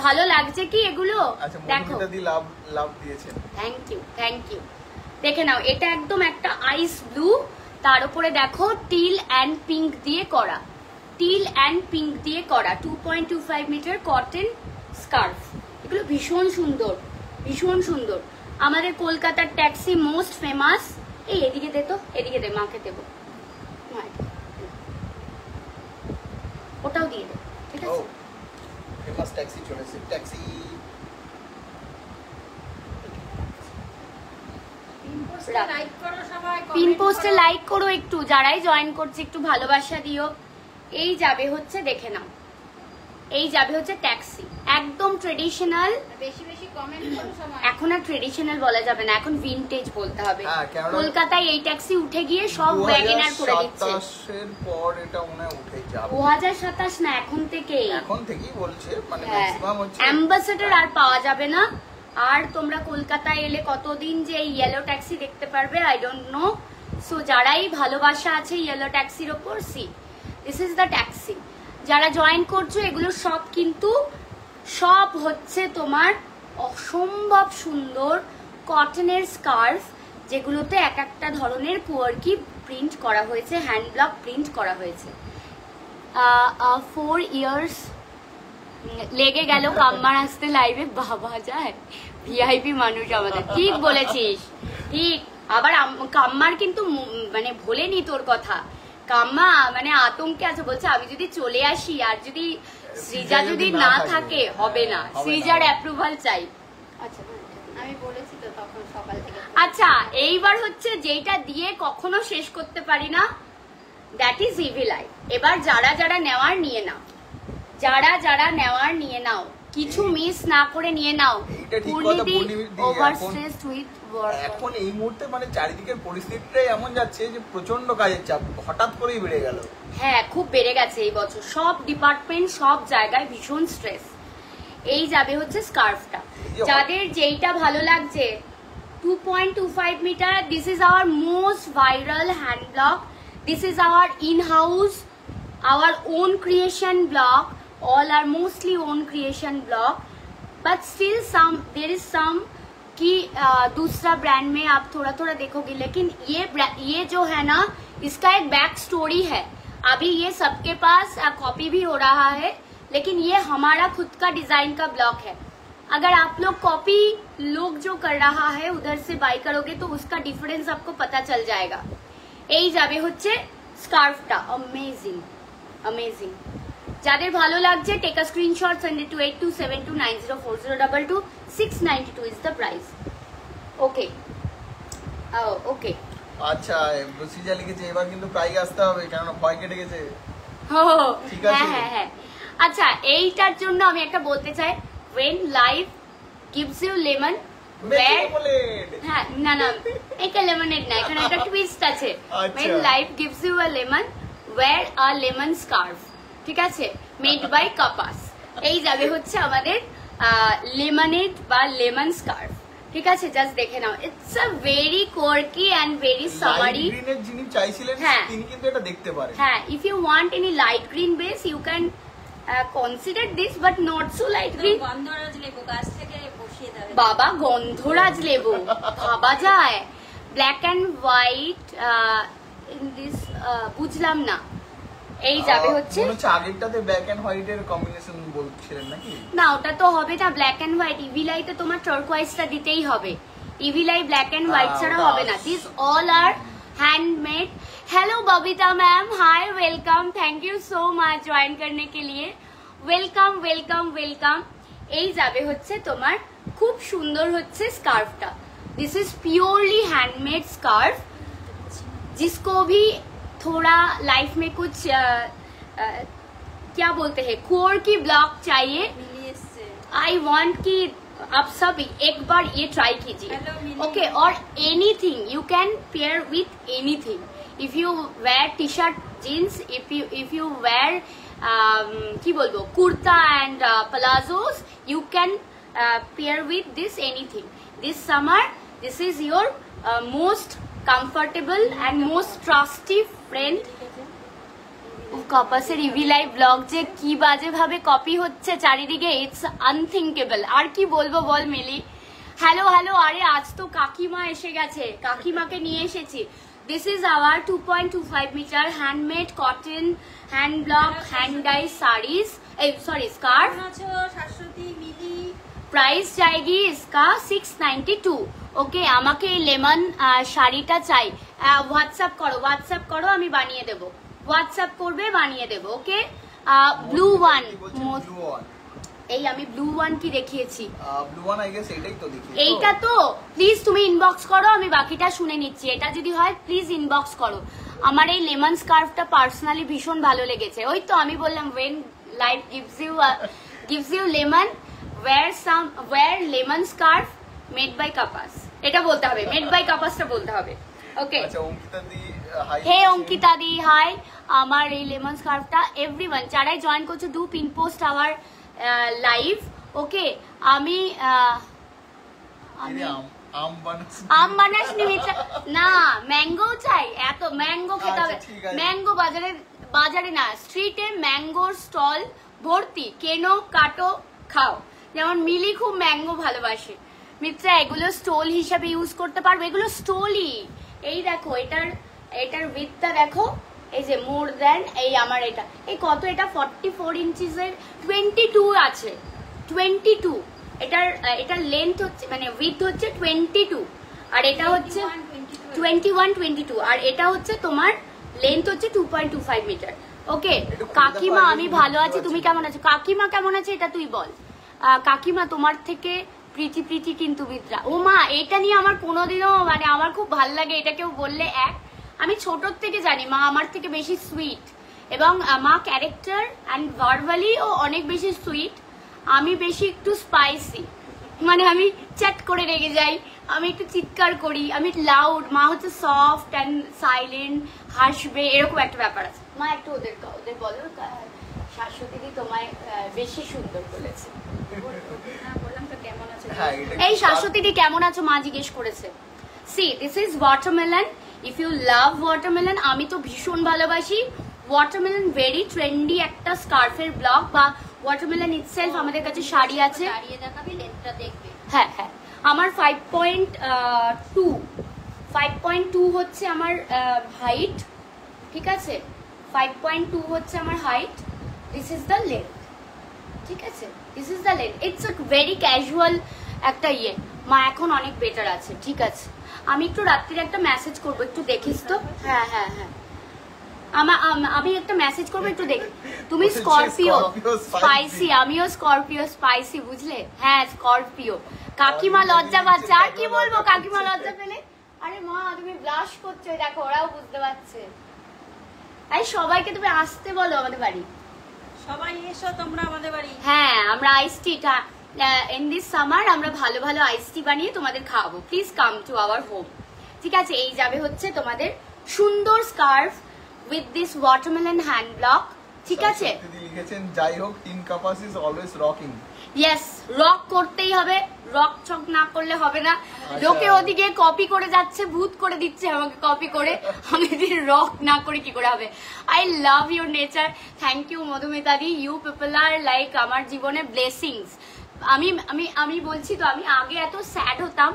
ভালো লাগছে কি এগুলো? আচ্ছা দেখো মোদিতা দি লাভ দিয়েছেন, থ্যাংক ইউ। দেখে নাও এটা একদম একটা আইস ব্লু, তার উপরে দেখো টিল অ্যান্ড পিঙ্ক দিয়ে করা, 2.25 মিটার কটন স্কার্ফ। এগুলো ভীষণ সুন্দর। আমাদের কলকাতার ট্যাক্সি মোস্ট ফেমাস। এই এদিকে দে তো, এদিকে দে, মাকে দেবো, ওটাও দিয়ে দে, ঠিক আছে? ফেমাস ট্যাক্সি চলেছে, ট্যাক্সি। পিন পোস্টে লাইক করো একটু, যারাই জয়েন করছে একটু ভালোবাসা দিও। এই যাবে হচ্ছে, দেখে নাও, এই যাবে হচ্ছে ট্যাক্সি, একদম ট্রেডিশনাল। বেশি কমেন্ট করো সবাই। এখন আর ট্রেডিশনাল বলা যাবে না, এখন ভিনটেজ বলতে হবে। কলকাতায় এই ট্যাক্সি উঠে গিয়ে সব ওয়াগনার করে দিচ্ছে। 2027 এর পর এটা মনে উঠে যাবে। 2027 না, এখন থেকেই বলছে, মানে ম্যাক্সিমাম হচ্ছে অ্যাম্বাসেডর আর পাওয়া যাবে না। আর তোমরা কলকাতায় এলে কতদিন যে ইয়েলো ট্যাক্সি দেখতে পারবে আই ডোন্ট নো। সো যারাই ভালোবাসা আছে ইয়েলো ট্যাক্সির ওপর, C this is the taxi. যারা জয়েন করছো এগুলো সব কিন্তু সব হচ্ছে তোমার অসম্ভব সুন্দর কটনের স্কার্ফ, যেগুলোতে এক একটা ধরনের কোয়ার্কি প্রিন্ট করা হয়েছে, হ্যান্ড ব্লক প্রিন্ট করা হয়েছে। 4 ইয়ার্স লেগে গেল কাম্মার আসতে লাইভে, বাবা যায় ভিআইপি মানুষ আমাদের। ঠিক বলেছিস, ঠিক। আবার কাম্মার কিন্তু মানে ভোলেনি তোর কথা। কাম্মা মানে আতঙ্কে আছে, বলছে আমি যদি চলে আসি আর যদি সৃজা যদি না থাকে হবে না, সৃজার অ্যাপ্রুভাল চাই। আচ্ছা আমি বলেছি তো তখন সকাল থেকে। আচ্ছা এইবার হচ্ছে যেটা দিয়ে কখনো শেষ করতে পারি না, দ্যাট ইজ ইভি লাইফ। এবার যারা নেওয়ার নিয়ে নাও, যারা নেওয়ার নিয়ে নাও, কিছু মিস না করে নিয়ে নাও। এখন এই মুহূর্তে মানে চারিদিকের পরিস্থিতিটাই এমন যাচ্ছে যে প্রচন্ড কাজের চাপ হঠাৎ করেই বেড়ে গেল। হ্যাঁ খুব বেড়ে গেছে এই বছর, সব ডিপার্টমেন্ট সব জায়গায় ভীষণ স্ট্রেস। এই যাবে হচ্ছে স্কার্ফটা, যাদের যেইটা ভালো লাগছে 2.25 metre. This is our most viral hand block, this is our in house, our own creation block, all are mostly own creation block, but still there is some कि दूसरा ब्रांड में आप थोड़ा देखोगे, लेकिन ये जो है ना इसका एक बैक स्टोरी है। अभी ये सबके पास कॉपी भी हो रहा है, लेकिन ये हमारा खुद का डिजाइन का ब्लॉक है। अगर आप लोग कॉपी लोग जो कर रहा है उधर से बाय करोगे तो उसका डिफरेंस आपको पता चल जाएगा। এই যাবে হচ্ছে স্কার্ফটা, अमेजिंग। যাদের ভালো লাগছে take a screenshot, send it to 8272904022, 692 is the price. Okay okay আচ্ছা বসিজা লিখেছে এবার কিন্তু প্রাইস আসতে হবে, কারণ ভয় কেটে গেছে। ঠিক আছে, হ্যাঁ। আচ্ছা এইটার জন্য আমি একটা বলতে চাই, when life gives you lemon, হ্যাঁ না এটা লেমনেড না, এখানে একটা টুইস্ট আছে। when life gives you a lemon, wear a lemon scarf, ঠিক আছে, মেড বাই কাপাস। এই যাবে হচ্ছে আমাদের লেমনেড বা লেমন স্কার্ফ, ঠিক আছে, জাস্ট দেখে নাও। It's a very quirky and very summery. গ্রিনের যিনি চাইছিলেন তিনি কিন্তু এটা দেখতে পারেন। হ্যাঁ, if you want any light green base you can consider this, but not so light green. গন্ধরাজ লেবু গাছ থেকে বসিয়ে দেবে বাবা, গন্ধরাজ লেবু ভাবা যায়। Black and white in this বুঝলাম না। এই যাবে হচ্ছে মনে হচ্ছে আগেরটাতে ব্ল্যাক এন্ড হোয়াইট এর কম্বিনেশন বলছিলেন নাকি? না ওটা তো হবে না ব্ল্যাক এন্ড হোয়াইট, ইভিলাইতে তোমার টার্কোয়াইজটা দিতেই হবে, ইভিলাই ব্ল্যাক এন্ড হোয়াইট ছাড়া হবে না। This all are handmade. Hello Babita ma'am, hi welcome, thank you so much join करने के लिए। Welcome welcome welcome. এই যাবে হচ্ছে তোমার খুব সুন্দর হচ্ছে স্কার্ফটা। This is purely handmade scarf, जिसको भी थोड़ा लाइफ में कुछ क्या बोलते हैं कोर की ब्लॉक चाहिए, आई वांट कि आप सब एक बार ये ट्राई कीजिए। ओके, और anything you can pair with anything. If you wear T shirt jeans, if you wear কি বলবো kurta and palazzos, you can pair with this anything. This summer this is your most comfortable and most trusty friend. কপাসের ইভি live blog যে কি বাজে ভাবে copy হচ্ছে চারিদিকে, ইটস আনথিঙ্কেবল। আর কি বলবো বল মিলি? হ্যালো হ্যালো, আরে আজ তো কাকিমা এসে গেছে, কাকিমাকে নিয়ে এসেছি। This is our 2.25 meter handmade cotton hand block hand dye sarees, sorry scarf। Price जाएगी इसका 692। ओके, আমাকে লেমন শাড়িটা চাই। হোয়াটসঅ্যাপ করো, আমি বানিয়ে দেব। হোয়াটসঅ্যাপ করবে, বানিয়ে দেব। ওকে, ব্লু ওয়ান, এই আমি ব্লু ওয়ান কি দেখিয়েছি, ব্লু ওয়ান আই গেস এটাই তো দেখিয়েছি। এইটা তো প্লিজ তুমি ইনবক্স করো, আমি বাকিটা শুনে নিচ্ছি। এটা যদি হয় প্লিজ ইনবক্স করো। আমার এই লেমন স্কার্ফটা পার্সোনালি ভীষণ ভালো লেগেছে। ওই তো আমি বললাম when life gives you lemon, wear lemon scarf made by কাপাস, এটা বলতে হবে, মেড বাই কাপাসটা বলতে হবে। ওকে, আচ্ছা অঙ্কিতা দি হাই। হে অঙ্কিতা দি হাই। আমার এই লেমন স্কার্ফটা এভরিওয়ান যারাই জয়েন করছো do pin post our live. Okay, আমি আম বানাস না, ম্যাঙ্গো চাই, এত ম্যাঙ্গো খেতে হবে। ম্যাঙ্গো বাজারে না, স্ট্রিটে ম্যাঙ্গোর স্টল ভর্তি, কেনো কাটো খাও। যেমন মিলি খুব ম্যাঙ্গো ভালোবাসে। মিত্রা এগুলো স্টল হিসাবে ইউজ করতে পারবে, এগুলো স্টলই। এই দেখো এটার উইথটা দেখো, এই যে মোর দেন এই আমার এটা এই কত, এটা 44 ইঞ্চিসের 22 আছে, 22। এটার লেন্থ হচ্ছে মানে উইথ হচ্ছে 22, আর এটা হচ্ছে 22, আর এটা হচ্ছে তোমার লেন্থ হচ্ছে 2.25 মিটার। ওকে কাকিমা, আমি ভালো আছি, তুমি কেমন আছো? কাকিমা কেমন আছে এটা তুই বল। কাকিমা তোমার থেকে প্রীতি কিন্তু মিত্রা। ও মা, এটা নিয়ে আমার কোনোদিনও মানে আমার খুব ভালো লাগে, এটা কেউ বললে আমি ছোটর থেকে জানি মা আমার থেকে বেশি সুইট, এবং মা ক্যারেক্টার অ্যান্ড ভার্বালি ও অনেক বেশি সুইট, আমি বেশি একটু স্পাইসি, মানে আমি চ্যাট করে রেগে যাই, আমি একটু চিৎকার করি, আমি লাউড। মা হচ্ছে সফট অ্যান্ড সাইলেন্ট, হাসবে, এরকম একটা ব্যাপার আছে। মা একটু ওদের বলো শাশ্বতী তোমায় বেশি সুন্দর বলেছে। এই শাশ্বতী কেমন আছো মা জিজ্ঞেস করেছে। See this is watermelon. If you love watermelon, আমি তো ভীষণ ভালোবাসি ওয়াটারমেলন। ভেরি ট্রেন্ডি একটা স্কার্ফের ব্লক বা ওয়াটারমেলন ইটসেলফ। আমাদের কাছে শাড়ি আছে, হ্যাঁ হ্যাঁ। আমার 5.2 হচ্ছে আমার হাইট, ঠিক আছে? 5.2 হচ্ছে আমার height. This is the length, ঠিক আছে? This is the length. It's a very casual একটা ইয়ে। মা এখন অনেক বেটার আছে, ঠিক আছে? আমি একটু রাত্রির একটা মেসেজ করবো, একটু দেখিস তো। হ্যাঁ হ্যাঁ হ্যাঁ, আমি একটা মেসেজ করবো, একটু দেখি। তুমি স্করপিও স্পাইসি, আমিও স্করপিও স্পাইসি, বুঝলে? হ্যাঁ স্করপিও। কাকিমা লজ্জা পাচ্ছে, আর কি বলবো কাকিমা লজ্জা পেলে। আরে মা তুমি ব্লাশ করছো, দেখো ওরাও বুঝতে পারছে। এই সবাইকে তুমি আসতে বলো আমাদের বাড়ি, সবাই এসো তোমরা আমাদের বাড়ি। হ্যাঁ, আমরা ice tea in this summer আমরা ভালো ভালো আইস টি বানিয়ে তোমাদের খাওয়াবো। Please come to our home, ঠিক আছে? এই যাবে হচ্ছে তোমাদের সুন্দর scarf with this watermelon hand block, ঠিক আছে? লিখেছেন যাই হোক team Kapas is always rocking. Yes, rock করতেই হবে, রক চক না করলে হবে না। লোকে ওদিকে কপি করে যাচ্ছে, ভূত করে দিচ্ছে আমাকে কপি করে, আমি যদি রক না করে কি করে হবে? I love your nature. Thank you মধুমিতাদি, ইউ পিপল আর লাইক আমার জীবনে ব্লেসিংস। আমি বলছি তো, আমি আগে এত স্যাড হতাম।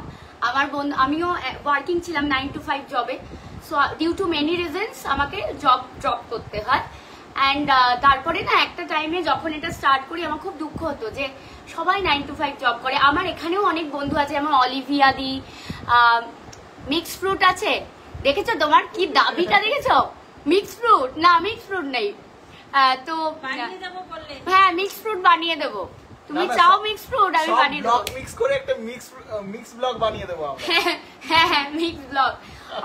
আমার বন্ধু, আমিও ওয়ার্কিং ছিলাম 9 to 5 জবে। So due to many reasons আমাকে জব ড্রপ করতে হয়। অ্যান্ড তারপরে না একটা টাইমে যখন এটা স্টার্ট করি আমার খুব দুঃখ হতো যে সবাই 9 to 5 জব করে। আমার এখানেও অনেক বন্ধু আছে, যেমন অলিভিয়া দি, মিক্স ফ্রুট আছে, দেখেছো তোমার কি দাবিটা দেখেছো? মিক্স ফ্রুট না, মিক্স ফ্রুট নেই তো হ্যাঁ মিক্স ফ্রুট বানিয়ে দেবো। তুমি চাও মিক্স ফ্রুট আমি বানিয়ে দেবো, মিক্স করে একটা মিক্স ব্লগ বানিয়ে দেবো আমরা। হ্যাঁ হ্যাঁ মিক্স ব্লগ।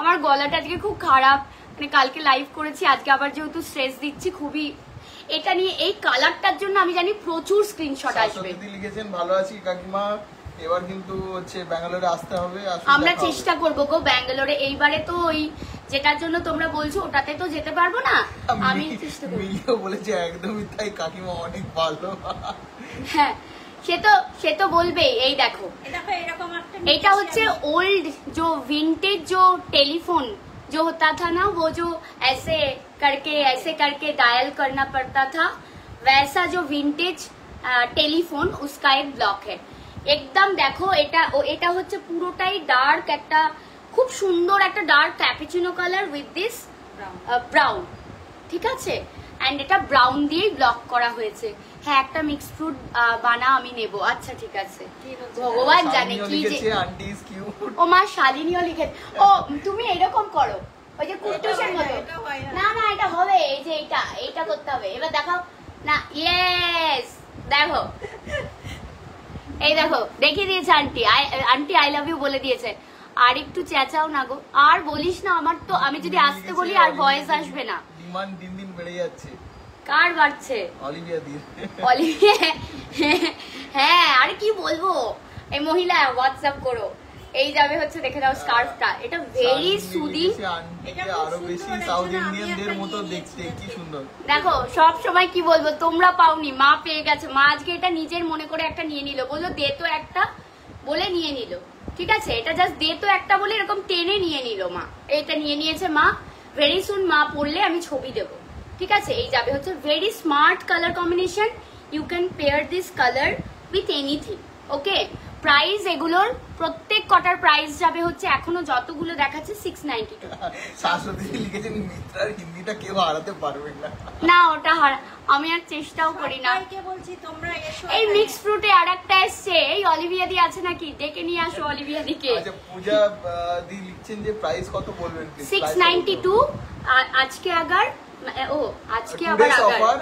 আমার গলাটা আজকে খুব খারাপ, মানে কালকে লাইভ করেছি, আজকে আবার যেহেতু স্ট্রেস দিচ্ছি খুবই, এটা নিয়ে এই কালারটার জন্য আমি জানি প্রচুর স্ক্রিনশট আসবে। দিদি লিখেছেন ভালো আছি কাকিমা, এবার কিন্তু হচ্ছে ব্যাঙ্গালোরে আসতে হবে। আমরা চেষ্টা করবো গো ব্যাঙ্গালোরে, এইবারে তো ওই যেটার জন্য তোমরা বলছো ওটাতে তো যেতে পারবো না, আমি চেষ্টা করবো। মিলিও বলেছে একদমই তাই, কাকিমা অনেক ভালো। হ্যাঁ সে তো বলবেই। এই দেখো এটা হচ্ছে ओल्ड जो विंटेज जो टेलीफोन जो होता था ना, वो जो ऐसे करके डायल करना पड़ता था, वैसा जो विंटेज टेलीफोन उसका एक ब्लॉक है एकदम। देखो এটা হচ্ছে পুরোটাই ডার্ক, একটা খুব সুন্দর একটা dark cappuccino colour with this brown, ঠিক আছে? এন্ড এটা ব্রাউন দিয়েই ব্লক করা হয়েছে। হ্যাঁ একটা মিক্স ফ্রুট বানা আমি নেব। আচ্ছা ঠিক আছে, ভগবান জানে কি যে ও মা শালিনীও লিখে। ও তুমি এরকম করো ওই যে কুট্টুসের মতো। না না এটা হবে, এই যে এইটা করতে হবে। এবার দেখাও না, ইয়েস দেখো, এই দেখো দেখিয়ে দিয়েছে আন্টি আই লাভ ইউ বলে দিয়েছে। আর একটু চেঁচাও না গো, আর বলিস না, আমার তো আমি যদি আসতে বলি আর ভয়েস আসবে না। ডিমান্ড দিন দিন বেড়ে যাচ্ছে। কার বাড়ছে? অলিভিয়া দি। অলিভিয়া হ্যাঁ আর কি বলবো, এই মহিলা হোয়াটসঅ্যাপ করো। এই যাবে হচ্ছে দেখে দাও স্কার্ফটা, এটা ভেরি সুদিং, আরো বেশি সাউথ ইন্ডিয়ানদের মতো দেখতে, কি সুন্দর। দেখো সব সময় কি বলবো, তোমরা পাওনি, মা পেয়ে গেছে। মা আজকে এটা নিজের মনে করে একটা নিয়ে নিল, বললো দে তো একটা বলে নিয়ে নিল, ঠিক আছে? এটা জাস্ট দে তো একটা বলে এরকম টেনে নিয়ে নিল মা, এটা নিয়ে নিয়েছে মা। ভেরি সুন মা পড়লে আমি ছবি দেবো, ঠিক আছে? এই যাবে হচ্ছে very smart colour combination, you can pair this colour with anything, okay? Price এগুলোর প্রত্যেক কটার প্রাইস যাবে হচ্ছে এখনো যতগুলো দেখাচ্ছে 692। শাশ্বতী লিখেছেন মিত্রার হিন্দিটা কেউ হারাতে পারবে না। না ওটা আমি আর চেষ্টাও করি না। বলছি তোমরা এসো। এই মিক্স ফ্রুটে আরেকটা এসছে, এই অলিভিয়া দি আছে নাকি, ডেকে নিয়ে আসো অলিভিয়া দিকে। আচ্ছা পূজা দি লিখছেন যে প্রাইস কত বলবেন প্লিজ? 692। আজকে আগার আজকে আবার agar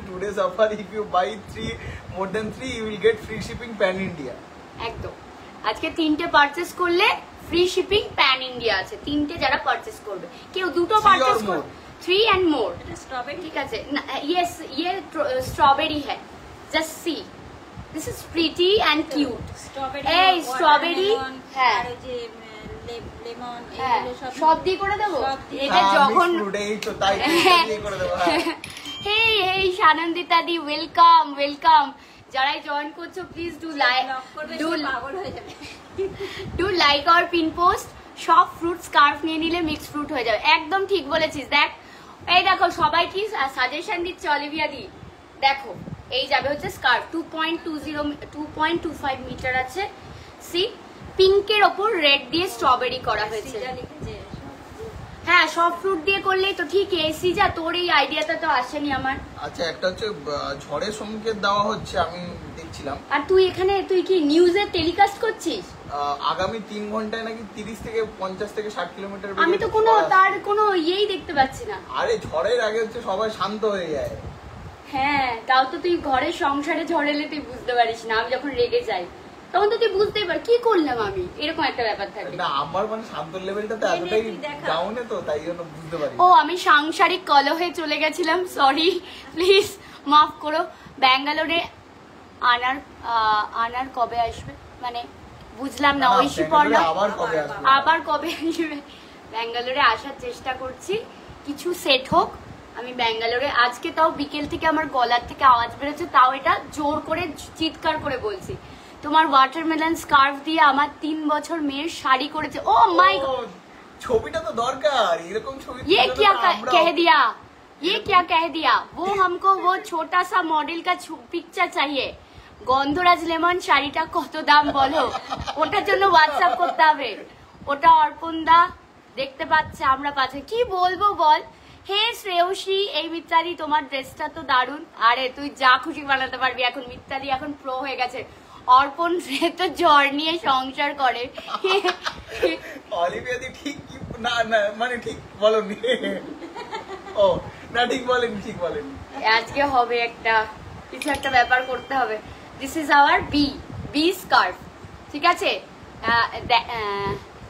today's offer, if you buy more than 3 you will get free shipping pan India। একদম আজকে 3টে পারচেজ করলে ফ্রি শিপিং প্যান ইন্ডিয়া আছে। 3টে যারা পারচেজ করবে, কেউ 2টো পারচেজ করবে 3 and more, স্ট্রবেরি, ঠিক আছে? ইয়েস ये स्ट्रॉबेरी है, just see this is pretty and cute. এই স্ট্রবেরি হ্যাঁ লেমন সব দিয়ে করে দেবো। এটা যখন হেই সানন্দিতা দি ওয়েলকাম। যারাই জয়েন করছো please do like our pin post. সব ফ্রুট স্কার্ফ নিয়ে নিলে মিক্স ফ্রুট হয়ে যাবে, একদম ঠিক বলেছিস। দেখ এই দেখো সবাই কি সাজেশন দিচ্ছে অলিভিয়া দি, দেখো এই যাবে হচ্ছে স্কার্ফ 2.25 মিটার আছে। সি পিঙ্কের ওপর রেড দিয়ে স্ট্রবেরি করা হয়েছে। হ্যাঁ সব ফ্রুট দিয়ে করলেই তো ঠিক। এসি যা তোর এই আইডিয়াটা তো আসেনি আমার। আচ্ছা একটা হচ্ছে ঝড়ের সংকেত দেওয়া হচ্ছে, আমি দেখছিলাম। আর তুই কি নিউজে টেলিকাস্ট করছিস? আগামী 3 ঘন্টায় নাকি 30 থেকে 50 থেকে 60 কিলোমিটার। আমি তো তার কোনো ইয়েই দেখতে পাচ্ছি না। আরে ঝড়ের আগে হচ্ছে সবাই শান্ত হয়ে যায়। হ্যাঁ তাও তো তুই ঘরের সংসারে ঝড় এলে তুই বুঝতে পারিস না, আমি যখন রেগে যাই তখন তো তুই বুঝতেই পার কি করলাম আমি, এরকম একটা ব্যাপার থাকে না। আমার মানে শান্ত লেভেলটা তো এতটাই ডাউনে, তো তাই জন্য বুঝতে পারি। ও আমি সাংসারিক কলহে চলে গেছিলাম, সরি প্লিজ মাফ করো। ব্যাঙ্গালোরে আনার কবে আসবে মানে বুঝলাম না। ঐশী পড়া আবার কবে আসবে? ব্যাঙ্গালোরে আসার চেষ্টা করছি, কিছু সেট হোক। আমি ব্যাঙ্গালোরে আজকে তাও বিকেল থেকে আমার গলার থেকে আওয়াজ বেরোচ্ছে, তাও এটা জোর করে চিৎকার করে বলছি। তোমার ওয়াটারমেলন স্কার্ফ দিয়ে আমার 3 বছর মেয়ের শাড়ি করেছে। ও মাই গড, ছবিটা তো দরকার, এরকম ছবি। ये क्या कह दिया वो हमको वो छोटा सा मॉडल का पिक्चर चाहिए। গন্ধরাজ লেমন শাড়িটা কত দাম বলো? ওটার জন্য হোয়াটসঅ্যাপ করতে হবে। ওটা অর্পণ দা দেখতে পাচ্ছে, আমরা পাচ্ছে, কি বলবো বল। হে শ্রেয়সী, এই মিত্রাদি তোমার ড্রেসটা তো দারুণ। আরে তুই যা খুশি বানাতে পারবি, এখন মিত্রাদি এখন প্রো হয়ে গেছে। অর্পণ সে তো জ্বর নিয়ে সংসার করে। অলিভিয়া দি ঠিক না না মানে ঠিক বলনি। ও না ঠিক বলেনি, ঠিক বলেনি। আজকে হবে একটা কিছু একটা ব্যাপার করতে হবে। This is our B scarf, ঠিক আছে?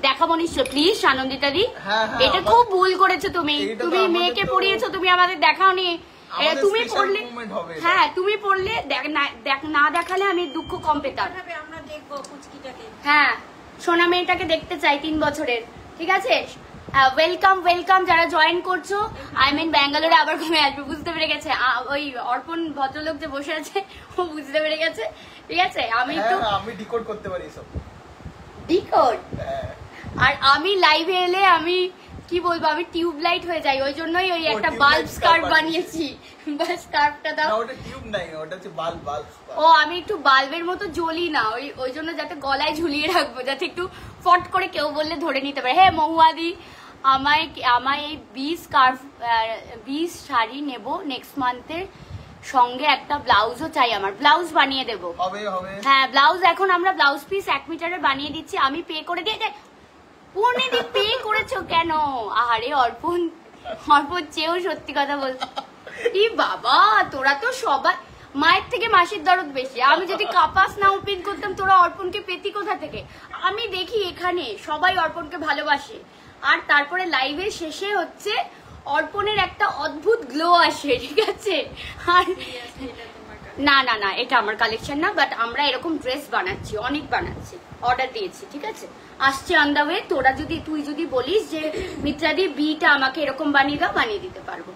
দেখাবো নিশ্চয়, প্লিজ আনন্দিতা দি। এটা খুব ভুল করেছো তুমি, তুমি মেয়েকে পড়িয়েছো, তুমি আমাদের দেখাওনি। তুমি পড়লে, হ্যাঁ তুমি পড়লে না দেখালে আমি দুঃখ কম পেতাম। আমরা দেখবো পুচকিটাকে। হ্যাঁ, সোনা মেয়েটাকে দেখতে চাই 3 বছরের, ঠিক আছে? ওয়েলকাম ওয়েলকাম যারা জয়েন করছো। আই মিন ব্যাঙ্গালোরে আবার কমে আসবে, বুঝতে পেরে গেছে। ওই অর্পণ ভদ্রলোক যে বসে আছে ও বুঝতে পেরে গেছে, ঠিক আছে? আমি ডিকোড করতে পারি সব ডিকোড। আর আমি লাইভে এলে আমি কি বলবো, আমি টিউবলাইট হয়ে যাই, ওই জন্যই ওই একটা বাল্ব স্কার্ফ বানিয়েছি। বাস স্কার্ফটা দাও। ওটা টিউব নাই, ওটা হচ্ছে বাল্ব। ও আমি একটু বাল্বের মতো জ্বলি না, ওই জন্য যাতে গলায় ঝুলিয়ে রাখবো, যাতে একটু ফট করে কেউ বললে ধরে নিতে পারে। হ্যাঁ মহুয়াদি, আমায় এই 20 শাড়ি নেব নেক্সট মান্থের, সঙ্গে একটা ব্লাউজও চাই, আমার ব্লাউজ বানিয়ে দেবো। হ্যাঁ ব্লাউজ এখন আমরা ব্লাউজ পিস 1 মিটারের বানিয়ে দিচ্ছি, আমি পে করে দিয়ে। পনেদি পে করেছো কেন? আরে অর্পণ চেয়েও সত্যি কথা বলছো। ই বাবা, তোরা তো সবাই মায়ের থেকে মাসির দরদ বেশি। আমি যদি কাপাস না ওপেন করতাম, তোরা অর্পণকে পেতি কোথা থেকে? আমি দেখি এখানে সবাই অর্পণকে ভালোবাসে, আর তারপরে লাইভের শেষে হচ্ছে অর্পণের একটা অদ্ভুত গ্লো আসে, ঠিক আছে? আর না না না, এটা আমার কালেকশন না, বাট আমরা এরকম ড্রেস বানাচ্ছি, অনেক বানাচ্ছি, অর্ডার দিয়েছি, ঠিক আছে? আসছে অন দা ওয়ে। তুই যদি বলিস যে মিত্রাদি বিটা আমাকে এরকম বানিয়ে দাও, বানিয়ে দিতে পারবো।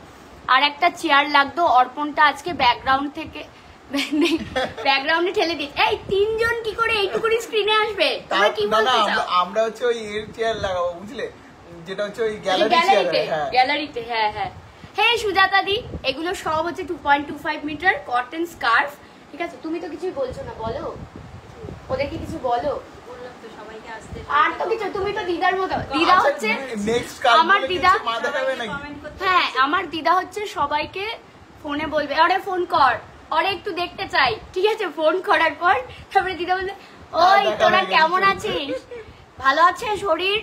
আর একটা চেয়ার লাগতো, অর্পণটা আজকে ব্যাকগ্রাউন্ডে ঠেলে দিস। এই 3 জন কি করে এইটুকুনি স্ক্রিনে আসবে? তোমরা কি বলতে চাও? আমরা হচ্ছে ওই এর চেয়ার লাগাবো, বুঝলে, যেটা হচ্ছে ওই গ্যালারিতে। হ্যাঁ হ্যাঁ। হ্যাঁ সুজাতা দি, এগুলো সব হচ্ছে 2.25 মিটার কটন স্কার্ফ, ঠিক আছে? তুমি তো কিছুই বলছো না, বলো ওদেরকে কিছু বলো। আর তো কিছু, তুমি তো দিদার মতো। দিদা হচ্ছে আমার দিদা। হ্যাঁ আমার দিদা হচ্ছে সবাইকে ফোনে বলবে, আরে ফোন কর, আরে একটু দেখতে চাই, ঠিক আছে? ফোন করার পর তারপরে দিদা বলবে, ওই তোরা কেমন আছিস, ভালো আছে শরীর,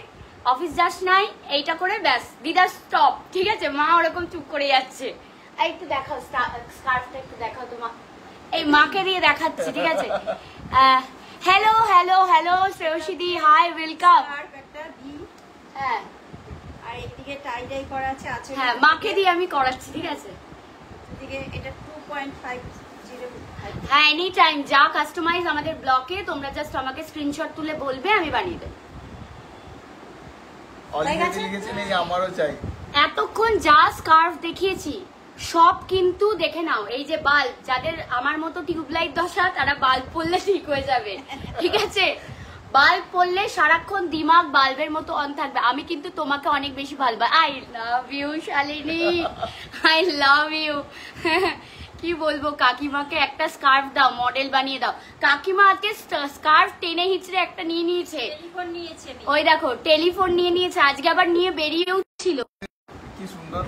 অফিস যাস নাই, এইটা করে ব্যাস দিদা স্টপ, ঠিক আছে? মা ওরকম চুপ করে যাচ্ছে। একটু দেখাও স্কার্ফটা, একটু দেখাও তোমার, এই মাকে দিয়ে দেখাচ্ছি, ঠিক আছে? হ্যালো হ্যালো হ্যালো শ্রেয়সী দি, হাই ওয়েলকাম। হ্যাঁ আর এদিকে টাই ডাই করা আছে। হ্যাঁ মাকে দিয়ে আমি করাচ্ছি, ঠিক আছে? এদিকে এটা 2.50। হ্যাঁ এনি টাইম যা কাস্টমাইজ আমাদের ব্লকে, তোমরা জাস্ট আমাকে স্ক্রিনশট তুলে বলবে, আমি বানিয়ে দেব। আমারও চাই। এতক্ষণ যা স্কার্ফ দেখিয়েছি সব কিন্তু দেখে নাও, এই যে বাল্ব, যাদের আমার মতো টিউবলাইট দশা, তারা বাল্ব পড়লে ঠিক হয়ে যাবে, ঠিক আছে? বাল্ব পড়লে সারাক্ষণ দিমাগ বাল্বের মতো অন থাকবে। আমি কিন্তু তোমাকে অনেক বেশি ভালোবাসি। I love you Shalini, I love you. কি বলবো, কাকিমাকে একটা স্কার্ফ দাও, মডেল বানিয়ে দাও। কাকিমা আজকে স্কার্ফ টেনে হিচড়ে একটা নিয়ে নিয়েছে, ওই দেখো টেলিফোন নিয়ে নিয়েছে, আজকে আবার নিয়ে বেরিয়েও ছিল। কি সুন্দর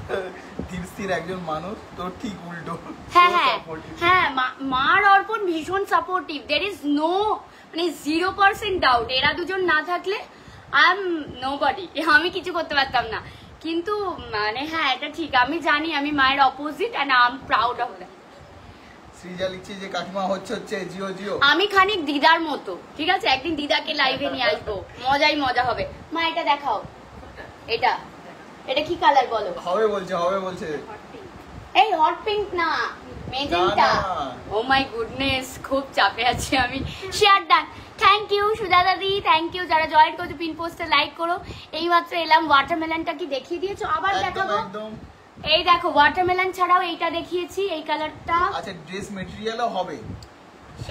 ধীর একজন মানুষ, তো ঠিক উল্টো। হ্যাঁ হ্যাঁ হ্যাঁ, মার অর্পণ ভীষণ সাপোর্টিভ, দের ইজ নো মানে 0% ডাউট। এরা দুজন না থাকলে আই এম নোবডি, আমি কিছু করতে পারতাম না। কিন্তু মানে হ্যাঁ এটা ঠিক, আমি জানি আমি মায়ের opposite, and I am proud of that. Sreeja লিখছে যে কাকিমা হচ্ছে জিও জিও। আমি খানিক দিদার মতো, ঠিক আছে? একদিন দিদাকে লাইভে নিয়ে আসবো, মজাই মজা হবে। মা এটা দেখাও, এটা কি কালার বলো? হবে বলছে। এই হট পিঙ্ক না, মেজেন্টা। ও মাই গুডনেস, খুব চাপে আছি আমি। Share done. Thank you Sujata দি, থ্যাংক ইউ যারা জয়েন করছো, পিন পোস্টে লাইক করো। এইমাত্র এলাম, ওয়াটারমেলনটা কি দেখিয়ে দিয়েছো? আবার দেখাবো। এই দেখো ওয়াটারমেলন ছাড়াও এইটা দেখিয়েছি, এই কালারটা। আচ্ছা ড্রেস মেটেরিয়ালও হবে।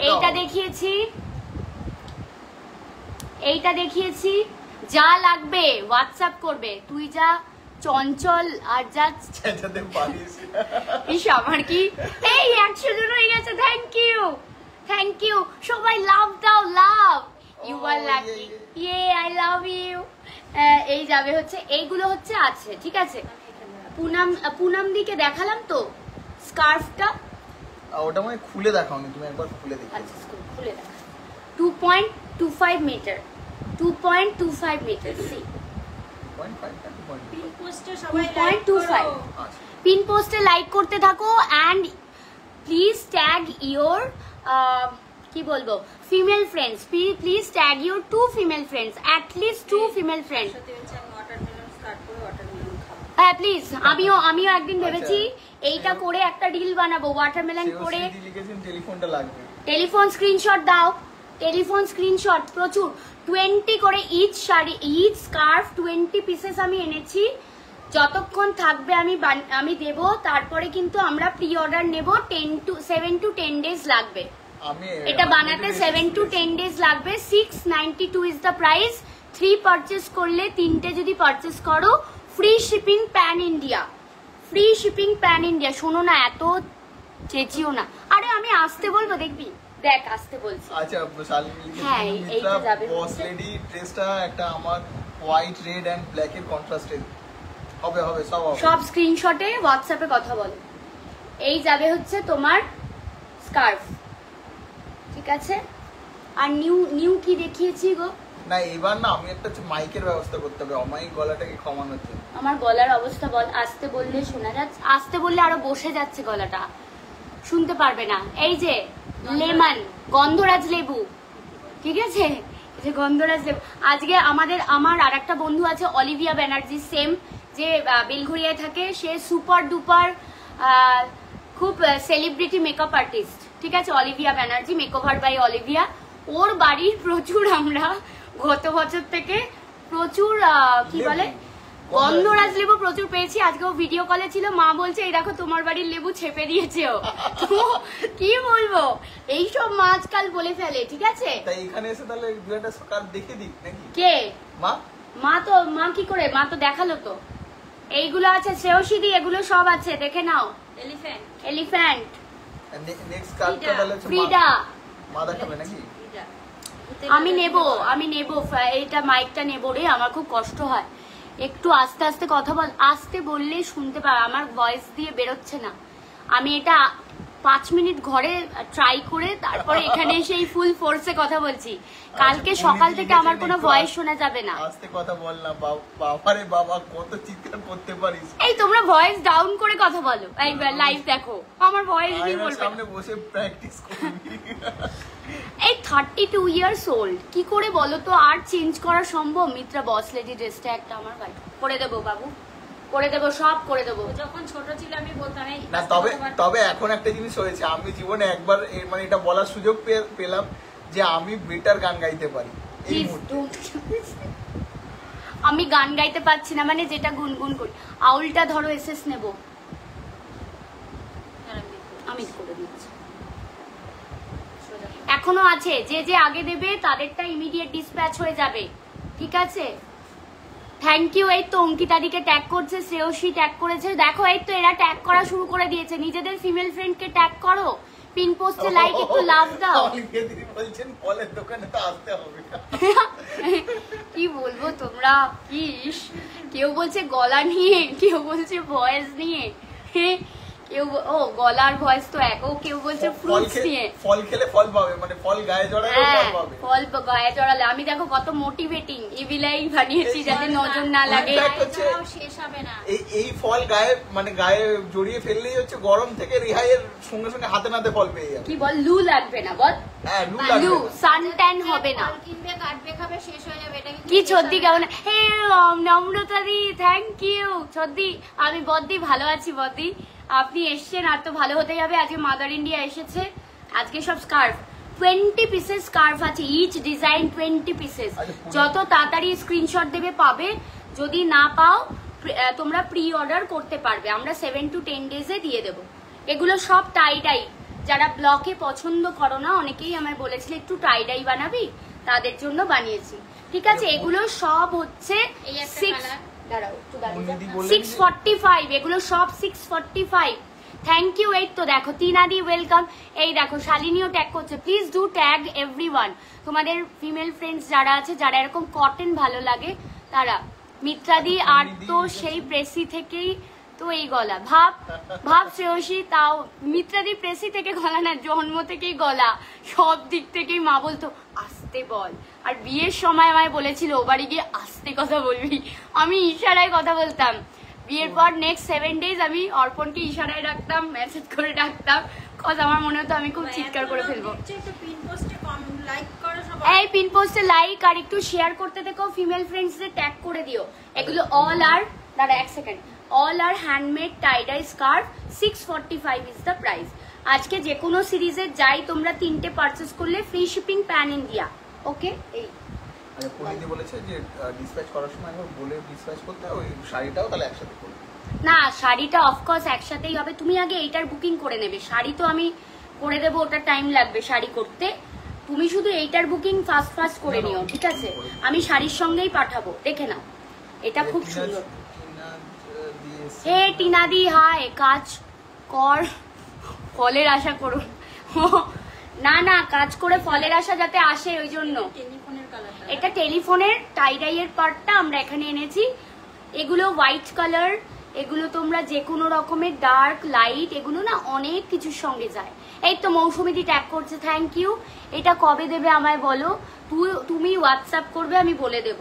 এইটা দেখিয়েছি। যা লাগবে হোয়াটসঅ্যাপ করবে। তুই যা চঞ্চল আর যা চেঁচাতে পারিস। ইস আমার কি, এই 100 জন হয়ে গেছে। থ্যাংক ইউ সবাই, লাভ দাও, love. You are lucky. Yeah I love you. এই যাবে হচ্ছে, এইগুলো হচ্ছে আছে, ঠিক আছে। পুনাম দিকে দেখালাম তো স্কার্ফটা, ওটা মানে খুলে দেখাও নি তুমি, একবার খুলে দেখো। আচ্ছা খুলে দেখা। 2.25 মিটার, 2.25 মিটার, সি 2.5 পোস্টে সবাই লাইক 2.25 করো। আচ্ছা পিন পোস্টে লাইক করতে থাকো অ্যান্ড প্লিজ ট্যাগ ইয়োর কি বলবো female friends, please tag your 2 female friends, at least 2 female friends. সত্যি বলছি আমি ওয়াটারমেলন স্টার্ট করে ওয়াটারমেলন খাবো। হ্যাঁ প্লিজ, আমিও একদিন ভেবেছি এইটা করে একটা রিল বানাবো, ওয়াটারমেলন করে। টেলিফোনটা লাগবে, টেলিফোন স্ক্রিনশট দাও, টেলিফোন স্ক্রিনশট প্রচুর, 20 করে each sari, each scarf 20 pieces আমি এনেছি। যতক্ষণ থাকবে আমি দেব, তারপরে কিন্তু আমরা প্রি অর্ডার নেব। 7 to 10 ডেজ লাগবে এটা বানাতে, 7 to 10 ডেজ লাগবে। 692 ইজ দ্য প্রাইস। 3 পারচেস করলে, 3টে যদি পারচেস করো free shipping pan India, free shipping pan India. শোনো না, এত চেঁচিও না। আরে আমি আসতে বলবো, দেখবি দেখ আসতে বলছি। আচ্ছা শালিনী, হ্যাঁ, এইটা যাবে বস লেডি ড্রেসটা একটা আমার হোয়াইট রেড এন্ড ব্ল্যাক এর কন্ট্রাস্টে হবে সব হবে। সব স্ক্রিনশটে হোয়াটসঅ্যাপে কথা বলো। এই যাবে হচ্ছে তোমার স্কার্ফ, ঠিক আছে। আর নিউ কি দেখিয়েছি গো? না এবার না আমি একটা মাইকের ব্যবস্থা করতে হবে, অমাইক গলাটাকে কমানোর জন্য। আমার গলার অবস্থা বল, আসতে বললে শোনা যাচ্ছে, আসতে বললে আরো বসে যাচ্ছে গলাটা, শুনতে পারবে না। এই যে লেমন, গন্ধরাজ লেবু, ঠিক আছে, এই যে গন্ধরাজ লেবু। আজকে আমার আর একটা বন্ধু আছে অলিভিয়া ব্যানার্জি, সেম, যে বেলঘরিয়ায় থাকে। সে সুপার ডুপার খুব সেলিব্রিটি মেকআপ আর্টিস্ট, ঠিক আছে। Olivia Banerjee, makeover by Olivia. ওর বাড়ির প্রচুর আমরা গত বছর থেকে প্রচুর কি বলে গন্ধরাজ লেবু প্রচুর পেয়েছি। আজকেও ভিডিও কলে ছিল, মা বলছে এই দেখো তোমার বাড়ির লেবু ছেপে দিয়েছে ও। তো কি বলবো, এইসব মা আজকাল বলে ফেলে, ঠিক আছে। তাই এখানে এসে তাহলে দু একটা স্কার্ফ দেখে দিই নাকি? কে? মা। মা কি করে, মা তো দেখালো তো। এইগুলো আছে শ্রেয়সীদি, এগুলো সব আছে, দেখে নাও। এলিফ্যান্ট নেক্সট স্কার্ফটা তাহলে ফ্রিডা, মা দেখাবে নাকি? আমি নেব এইটা, মাইকটা নেব রে, আমার খুব কষ্ট হয়। একটু আস্তে আস্তে কথা বল, আস্তে বললে শুনতে পার, আমার ভয়েস দিয়ে বেরোচ্ছে না। আমি এটা 5 মিনিট ঘরে ট্রাই করে তারপরে এখানে এসে ফুল ফোর্সে কথা বলছি। কালকে সকাল থেকে আমার কোনো ভয়েস শোনা যাবে না। আস্তে কথা বল না বাবারে বাবা, কত চিৎকার করতে পারিস। এই তোমরা ভয়েস ডাউন করে কথা বলো, এই লাইভ দেখো, আমার ভয়েস দিয়ে বলবে। সামনে বসে প্র্যাকটিস করবি। এই 32 ইয়ার্স ওল্ড, কি করে বলো তো আর চেঞ্জ করা সম্ভব? মিত্রা বস লেডি ড্রেসটা একটা আমার ভাই করে দেবো, বাবু করে দেবো, সব করে দেবো। যখন ছোট ছিল আমি বলতাম এই না, তবে এখন একটা জিনিস হয়েছে, আমি জীবনে একবার মানে এটা বলার সুযোগ পেলাম যে আমি বেটার গান গাইতে পারি এই মুহূর্তে। আমি গান গাইতে পারছি না, মানে যেটা গুনগুন করি। আউলটা ধরো এসএস নেব, আমি করে দিচ্ছি। এখনো আছে, যে আগে দেবে তাদেরটা ইমিডিয়েট ডিসপ্যাচ হয়ে যাবে, ঠিক আছে। Thank you. এই তো অঙ্কিতাদিকে ট্যাগ করছে, শ্রেয়সী ট্যাগ করেছে, দেখো এই তো এরা ট্যাগ করা শুরু করে দিয়েছে। নিজেদের ফিমেল ফ্রেন্ডকে ট্যাগ করো, পিন পোস্টে লাইক, একটু লাভ দাও। বলছেন ফলের দোকানে তো আসতে হবে। কি বলবো তোমরা, ইস, কেউ বলছে গলা নিয়ে, কেউ বলছে ভয়েস নিয়ে, কেউ গলার ভয়েস তো এক, কেউ বলছে ফ্রুটস নিয়ে। ফল খেলে ফল পাবে, মানে ফল গায়ে জড়ালে ফল পাবে। ফল গায়ে জড়ালে, আমি দেখো কত মোটিভেটিং ইভিলাই বানিয়েছি যাতে নজর না লাগে। শেষ হবে না। এই ফল গায়ে মানে গায়ে জড়িয়ে ফেললেই হচ্ছে গরম থেকে রিহাইয়ের সঙ্গে সঙ্গে হাতে নাতে ফল পেয়ে যাবে। কি বল, লু লাগবে না বল? হ্যাঁ, লু সান ট্যান হবে না। ফল কিনবে, কাটবে, খাবে, শেষ হয়ে যাবে। এটা কি ছদ্দি কেমন? হে নম্রতা দি, থ্যাংক ইউ। ছদ্দি, আমি বদ্দি ভালো আছি। বদ্দি আপনি এসছেন, আর তো ভালো হতেই হবে। আজকে মাদার ইন্ডিয়া এসেছে, আজকে সব স্কার্ফ 20 পিসেস স্কার্ফ আছে, ইচ ডিজাইন 20 পিসেস। যত তাড়াতাড়ি স্ক্রিনশট দেবে পাবে, যদি না পাও তোমরা প্রি অর্ডার করতে পারবে, আমরা 7 to 10 ডেজে দিয়ে দেবো। এগুলো সব টাই, যারা ব্লকে পছন্দ করো না, অনেকেই আমায় বলেছিল একটু টাই বানাবি, তাদের জন্য বানিয়েছি, ঠিক আছে। এগুলো সব হচ্ছে 645, এগুলো সব 645। Thank you. এই তো দেখো তিনাদি ওয়েলকাম। এই দেখো শালিনীও ট্যাগ করছে, প্লিজ ডু ট্যাগ এভরিওয়ান। তোমাদের ফিমেল ফ্রেন্ডস যারা আছে, যারা এরকম কটন ভালো লাগে, তারা মিত্রাদি আর তো সেই প্রেসি থেকেই তো এই গলা, ভাব ভাব শ্রেয়সী, তাও মিত্রাদি প্রেসি থেকে গলা না, জন্ম থেকেই গলা, সব দিক থেকেই মা বলতো আস্তে বল। আর বিয়ের সময় আমায় বলেছিল ও বাড়ি গিয়ে আস্তে কথা বলবি, আমি ইশারায় কথা বলতাম। বিয়ের পর নেক্সট 7 days আমি অর্পণকে ইশারায় ডাকতাম, মেসেজ করে ডাকতাম, কজ আমার মনে হতো আমি খুব চিৎকার করে ফেলবো। এই পিন পোস্টে লাইক আর একটু শেয়ার করতে দেখো, ফিমেল ফ্রেন্ডসদের ট্যাগ করে দিও। এগুলো অল আর, দাঁড়া এক second, all are handmade tie dye scarf, 645 is the price. আজকে যে কোনো সিরিজের যাই তোমরা 3টে পারচেস করলে free shipping pan India. Okay, এই মানে পুলিদি বলেছে যে ডিসপ্যাচ করার সময় একবার বলে ডিসপ্যাচ করতে, ওই শাড়িটাও তাহলে একসাথে করবে। না, শাড়িটা অফকোর্স একসাথেই হবে, তুমি আগে এইটার বুকিং করে নেবে। শাড়ি তো আমি করে দেবো, ওটা টাইম লাগবে শাড়ি করতে, তুমি শুধু এইটার বুকিং ফার্স্ট করে নিও, ঠিক আছে? আমি শাড়ির সঙ্গেই পাঠাবো, দেখে নাও, এটা খুব সুন্দর। হে টিনাদি, হাই, কাজ কর ফলের আশা করুন। না না, কাজ করে ফলের আশা যাতে আসে, ওই জন্য। এটা টেলিফোনের টাইডাইয়ের পার্টটা আমরা এখানে এনেছি। এগুলো হোয়াইট কালার, এগুলো তোমরা যে কোনো রকমের ডার্ক লাইট, এগুলো না অনেক কিছুর সঙ্গে যায়। এই তো মৌসুমীদি ট্যাগ করছে, থ্যাংক ইউ। এটা কবে দেবে আমায় বলো, তুমি হোয়াটসঅ্যাপ করবে, আমি বলে দেব।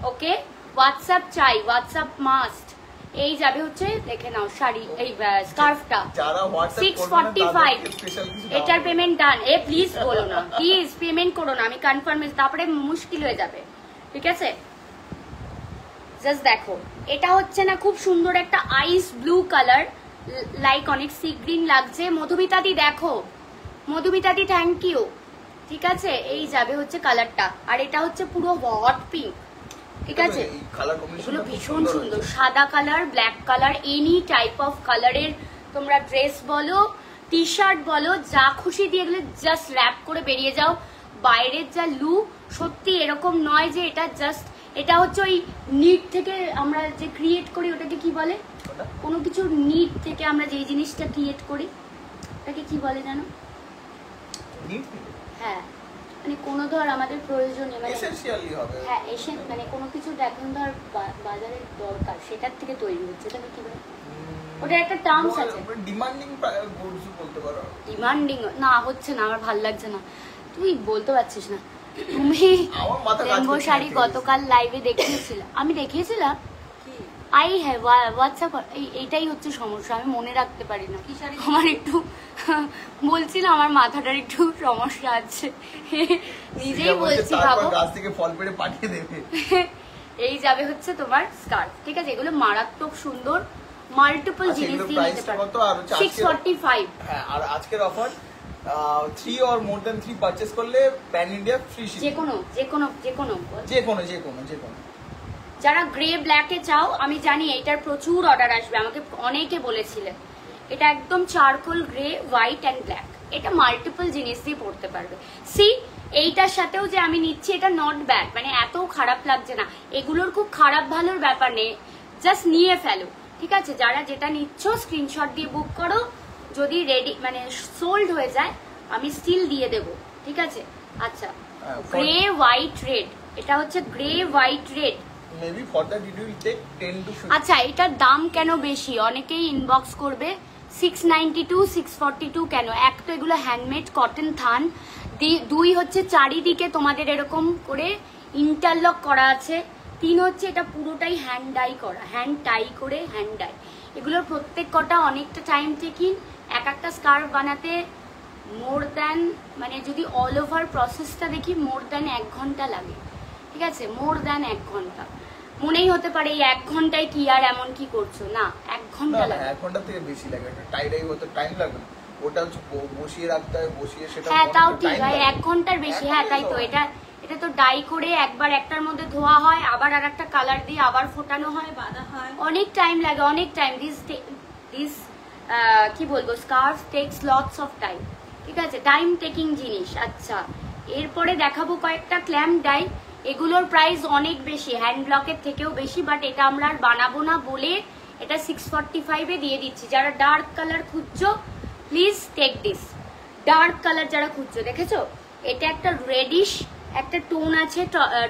ওকে, হোয়াটসঅ্যাপ চাই, হোয়াটসঅ্যাপ মাস্ট। এই যাবে হচ্ছে, দেখে নাও শাড়ি, এই স্কার্ফটা 645। এটার পেমেন্ট ডান। এ প্লিজ বলো না, প্লিজ পেমেন্ট করো না, আমি কনফার্ম, তারপরে মুশকিল হয়ে যাবে, ঠিক আছে? জাস্ট দেখো, এটা হচ্ছে না খুব সুন্দর একটা আইস ব্লু কালার, লাইক অনেক সি গ্রিন লাগছে। মধুমিতাদি দেখো, মধুমিতাদি থ্যাংক ইউ, ঠিক আছে? এই যাবে হচ্ছে কালারটা, আর এটা হচ্ছে পুরো হট পিঙ্ক, ঠিক আছে? এগুলো ভীষণ সুন্দর, সাদা colour, black colour, any type of কালারের তোমরা ড্রেস বলো, টি শার্ট বলো, যা খুশি দিয়ে গেলে জাস্ট র্যাপ করে বেরিয়ে যাও। বাইরের যা লুক, সত্যি এরকম নয় যে এটা জাস্ট, এটা হচ্ছে ওই নিট থেকে আমরা যে ক্রিয়েট করি, ওটাকে কি বলে? কোনো কিছু নিট থেকে আমরা যে জিনিসটা ক্রিয়েট করি, ওটাকে কি বলে জানো? হ্যাঁ, মানে কোনো ধর আমাদের প্রয়োজনে, মানে হ্যাঁ মানে কোনো কিছু এখন ধর বাজারে দরকার, সেটার থেকে তৈরি হচ্ছে, এটা কি বলে? ওটা একটা টার্মস আছে, ডিমান্ডিং গুডস বলতে পারো। ডিমান্ডিং না, হচ্ছে না, আমার ভাল লাগছে না, তুই বলতে পারছিস না। তুমি রেনবো শাড়ি গতকাল লাইভে দেখিয়েছিলাম, আমি দেখিয়েছিলাম, আই হ্যাভ হোয়াটসঅ্যাপ, এইটাই হচ্ছে সমস্যা, আমি মনে রাখতে পারি না। আমার একটু বলছিলাম, আমার মাথাটার একটু সমস্যা আছে, নিজেই বলছি, ভাবো গাছ থেকে ফল পেড়ে পাঠিয়ে দেবে। এই যাবে হচ্ছে তোমার স্কার্ফ, ঠিক আছে? এগুলো মারাত্মক সুন্দর, মাল্টিপল জিনিস দিয়ে নিতে পারো। 645। হ্যাঁ, আর আজকের offer 3 or more than 3 purchase করলে প্যান ইন্ডিয়া ফ্রি শিপিং। যে কোনো যারা গ্রে ব্ল্যাকে চাও, আমি জানি এইটার প্রচুর অর্ডার আসবে, আমাকে অনেকে বলেছিলেন। এটা একদম charcoal grey, white and black, এটা মাল্টিপল জিনিস দিয়ে পড়তে পারবে। সি, এইটার সাথেও যে আমি নিচ্ছি, এটা নট ব্যাড, মানে এত খারাপ লাগছে না। এগুলোর খুব খারাপ ভালোর ব্যাপার নেই, জাস্ট নিয়ে ফেলো, ঠিক আছে? যারা যেটা নিচ্ছ স্ক্রিনশট দিয়ে বুক করো, যদি রেডি মানে সোল্ড হয়ে যায় আমি স্টিল দিয়ে দেব, ঠিক আছে? আচ্ছা, গ্রে হোয়াইট রেড, এটা হচ্ছে grey white red. Maybe for that it will take 10 to 15। আচ্ছা, এটার দাম কেন বেশি? অনেকেই ইনবক্স করবে 692 642 কেন? এক তো এগুলো হ্যান্ডমেড কটন থান, দুই হচ্ছে চারিদিকে তোমাদের এরকম করে ইন্টারলক করা আছে, 3 হচ্ছে এটা পুরোটাই হ্যান্ড ডাই করা, হ্যান্ড টাই করে হ্যান্ড ডাই। এগুলোর প্রত্যেক কটা অনেকটা টাইম টেকিং, এক একটা স্কার্ফ বানাতে মোর দ্যান, মানে যদি অল ওভার প্রসেসটা দেখি, মোর দ্যান 1 ঘন্টা লাগে, ঠিক আছে? মোর দ্যান 1 ঘন্টা। মনেই হতে পারে এই 1 ঘন্টায় কি আর এমন কি করছো, না, 1 ঘন্টা লাগে। 1 ঘন্টা থেকে বেশি লাগে, টাই ডাই হতে টাইম লাগে না, ওটা বসিয়ে রাখতে হয়, বসিয়ে সেটা। হ্যাঁ, তাও ঠিক, ভাই 1 ঘন্টার বেশি। হ্যাঁ, তাই তো, এটা তো ডাই করে একবার একটার মধ্যে ধোয়া হয়, আবার আর একটা কালার দিয়ে আবার ফোটানো হয়, বাঁধা হয়, অনেক টাইম লাগে, অনেক টাইম। দিস কি বলবো, scarf tax lots of time, ঠিক আছে? টাইম টেকিং জিনিস। আচ্ছা, এরপরে দেখাবো কয়েকটা ক্ল্যাম্প ডাই, এগুলোর প্রাইস অনেক বেশি, হ্যান্ড ব্লকের থেকেও বেশি, বাট এটা আমরা আর বানাবো না বলে এটা 645-এ দিয়ে দিচ্ছি। যারা ডার্ক কালার খুঁজছো, please take this. Dark colour যারা খুঁজছো, দেখেছো, এটা একটা রেডিশ একটা টোন আছে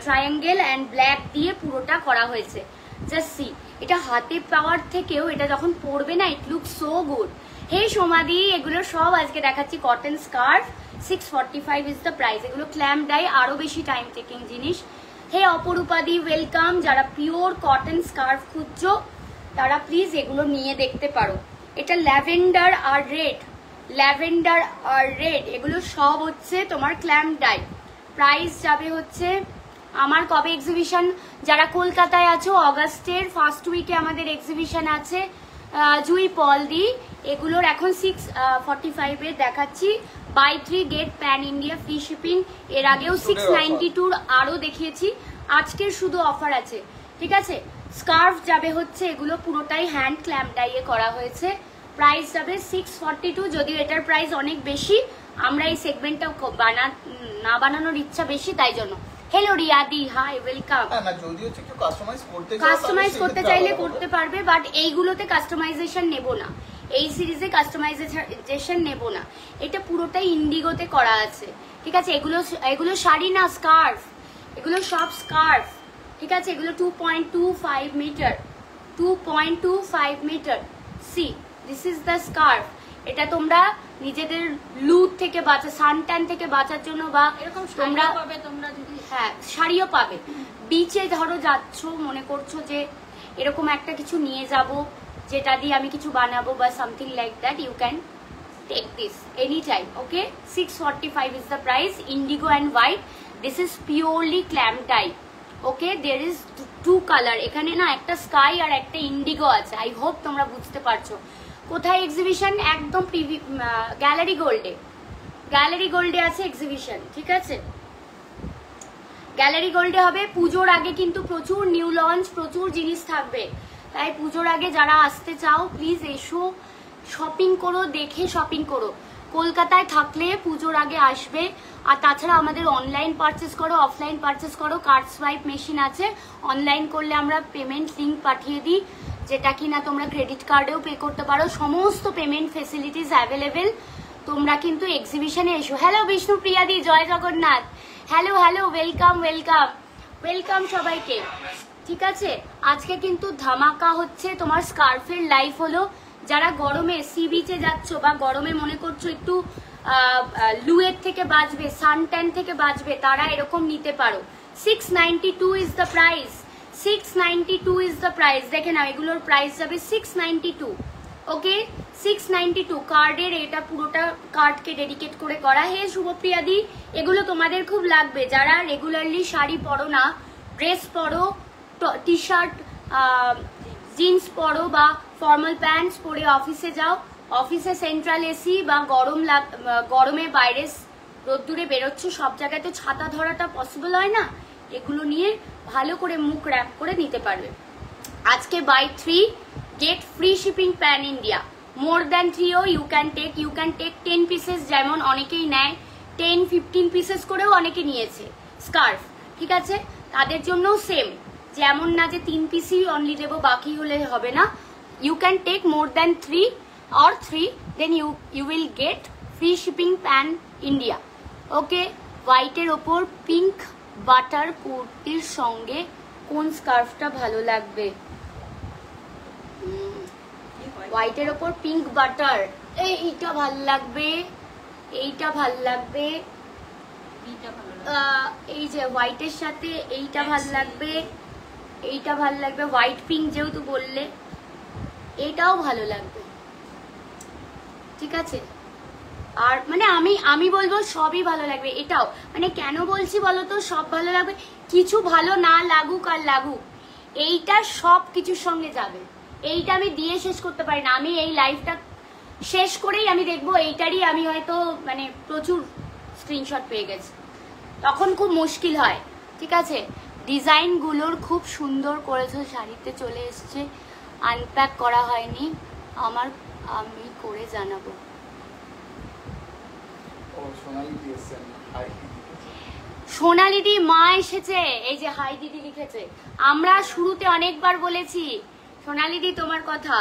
ট্রায়াঙ্গেল অ্যান্ড ব্ল্যাক দিয়ে পুরোটা করা হয়েছে। জাস্ট সি, এটা হাতে পাওয়ার থেকেও এটা যখন পরবে না, ইট লুক সো গুড। হে সমাধি, এগুলো সব আজকে দেখাচ্ছি cotton scarf, 645 is the price. এগুলো ক্ল্যাম্প ডাই, আরো বেশি টাইম টেকিং জিনিস। হে অপরূপাদি ওয়েলকাম। যারা পিওর কটন স্কার্ফ খুঁজছো তারা প্লিজ এগুলো নিয়ে দেখতে পারো। এটা ল্যাভেন্ডার আর রেড, ল্যাভেন্ডার আর রেড, এগুলো সব হচ্ছে তোমার ক্ল্যাম্প ডাই। প্রাইস যাবে হচ্ছে, আমার কবে এক্সিবিশন, যারা কলকাতায় আছো অগাস্টের ফার্স্ট উইকে আমাদের এক্সিবিশন আছে জুই পলদি, এগুলোর এখন 645 দেখাচ্ছি। Buy 3 get pan India free shipping. এর আগেও 692 আরো দেখিয়েছি, আজকের শুধু অফার আছে, ঠিক আছে। স্কার্ফ যাবে হচ্ছে, এগুলো পুরোটাই হ্যান্ড ক্ল্যাম্প ডাইয়ে করা হয়েছে। প্রাইস যাবে 642, যদিও এটার প্রাইস অনেক বেশি, আমরা এই সেগমেন্টটা না বানানোর ইচ্ছা বেশি, তাই জন্য। হ্যালো রিয়াদি, হাই ওয়েলকাম। কাস্টমাইজ করতে চাইলে করতে পারবে, বাট এইগুলোতে কাস্টমাইজেশন নেব না, এই সিরিজে কাস্টমাইজেশন নেব না। এটা পুরোটাই ইন্ডিগোতে করা আছে, ঠিক আছে। এগুলো শাড়ি না, স্কার্ফ, এগুলো সব স্কার্ফ, ঠিক আছে। এগুলো 2.25 metre, 2.25 metre. See, this is the scarf. এটা তোমরা নিজেদের লু থেকে বাঁচা, সানট্যান থেকে বাঁচার জন্য, বা এরকম তোমরা পাবে তোমরা যদি, হ্যাঁ শাড়িও পাবে। বিচে ধরো যাচ্ছ, মনে করছো যে এরকম একটা কিছু নিয়ে যাব যেটা দিয়ে আমি কিছু বানাবো বা something like that, you can take this any time. Okay, 645 is the price. Indigo and white, this is purely clamp dye. Okay, there is 2 colour, এখানে না একটা স্কাই আর একটা ইন্ডিগো আছে। আই হোপ তোমরা বুঝতে পারছো। কোথায় এক্সিবিশন? একদম গ্যালারি গোল্ডে, গ্যালারি গোল্ডে আছে এক্সিবিশন, ঠিক আছে। গ্যালারি গোল্ডে হবে। পুজোর আগে কিন্তু প্রচুর নিউ লঞ্চ, প্রচুর জিনিস থাকবে, তাই পুজোর আগে যারা আসতে চাও প্লিজ এসো, শপিং করো, দেখে শপিং করো। কলকাতায় থাকলে পুজোর আগে আসবে। আর তাছাড়া আমাদের অনলাইন পারচেস করো, অফলাইন পারচেস করো, কার্ড সোয়াইপ মেশিন আছে। অনলাইন করলে আমরা পেমেন্ট লিঙ্ক পাঠিয়ে দিই, যেটা কিনা তোমরা ক্রেডিট কার্ডেও পে করতে পারো। সমস্ত পেমেন্ট ফেসিলিটিস অ্যাভেলেবেল। তোমরা কিন্তু এক্সিবিশনে এসো। হ্যালো বিষ্ণুপ্রিয়াদি, জয় Jagannath. Hello hello, welcome welcome welcome সবাইকে, ঠিক আছে। আজকে কিন্তু ধামাকা হচ্ছে তোমার স্কার্ফের লাইফ হলো। যারা গরমে সি বিচে যাচ্ছ বা গরমে মনে করছো একটু লুয়ের থেকে বাঁচবে, সানট্যান থেকে বাঁচবে, তারা এরকম নিতে পারো। 692 is the price, 692 is the price. দেখে নাও, এগুলোর প্রাইস যাবে 692। ওকে, 692 কার্ডের, এটা পুরোটা কার্ডকে ডেডিকেট করে করা। হে শুভপ্রিয়াদি, এগুলো তোমাদের খুব লাগবে যারা রেগুলারলি শাড়ি পরো না, ড্রেস পরো, টি শার্ট জিন্স পরো বা ফর্মাল প্যান্টস পরে অফিসে যাও। অফিসে সেন্ট্রাল এসি বা গরমে বাইরে রোদ্দুরে বেরোচ্ছ, সব জায়গায় তো ছাতা ধরাটা পসিবল হয় না। এগুলো নিয়ে ভালো করে মুখ র্যাপ করে নিতে পারবে। আজকে buy 3 get free shipping pan India. More than 3ও ইউ ক্যান টেক 10 পিসেস, যেমন অনেকেই নেয় 10-15 পিসেস করেও অনেকে নিয়েছে স্কার্ফ, ঠিক আছে। তাদের জন্যও সেম, যেমন না যে 3 পিসই অনলি দেবো, বাকি হলে হবে না। You can take more than 3 or 3, then you will get free shipping pan India. ওকে, হোয়াইটের ওপর পিঙ্ক বাটার কুর্তির সঙ্গে কোন স্কার্ফটা ভালো লাগবে? হোয়াইটের ওপর পিঙ্ক বাটার, এইটা ভাল লাগবে, এইটা ভাল লাগবে, এই যে হোয়াইটের সাথে এইটা ভাল লাগবে, এইটা ভাল লাগবে। হোয়াইট পিঙ্ক যেহেতু বললে, এটাও ভালো লাগবে, ঠিক আছে। আর মানে আমি বলবো সবই ভালো লাগবে। এটাও মানে কেন বলছি বলো তো, সব ভালো লাগবে, কিছু ভালো না লাগুক আর লাগুক, এইটা সব কিছুর সঙ্গে যাবে। এইটা আমি দিয়ে শেষ করতে পারি না। আমি এই লাইফটা শেষ করেই আমি দেখবো এইটারই আমি হয়তো মানে প্রচুর স্ক্রিনশট পেয়ে গেছি, তখন খুব মুশকিল হয়, ঠিক আছে। ডিজাইনগুলোর খুব সুন্দর করেছো, শাড়িতে চলে এসছে, আনপ্যাক করা হয়নি, আমি করে জানাবো। সোনালি দি মা এসেছে, এই যে হাই দিদি লিখেছে। আমরা শুরুতে অনেকবার বলেছি সোনালি দি তোমার কথা,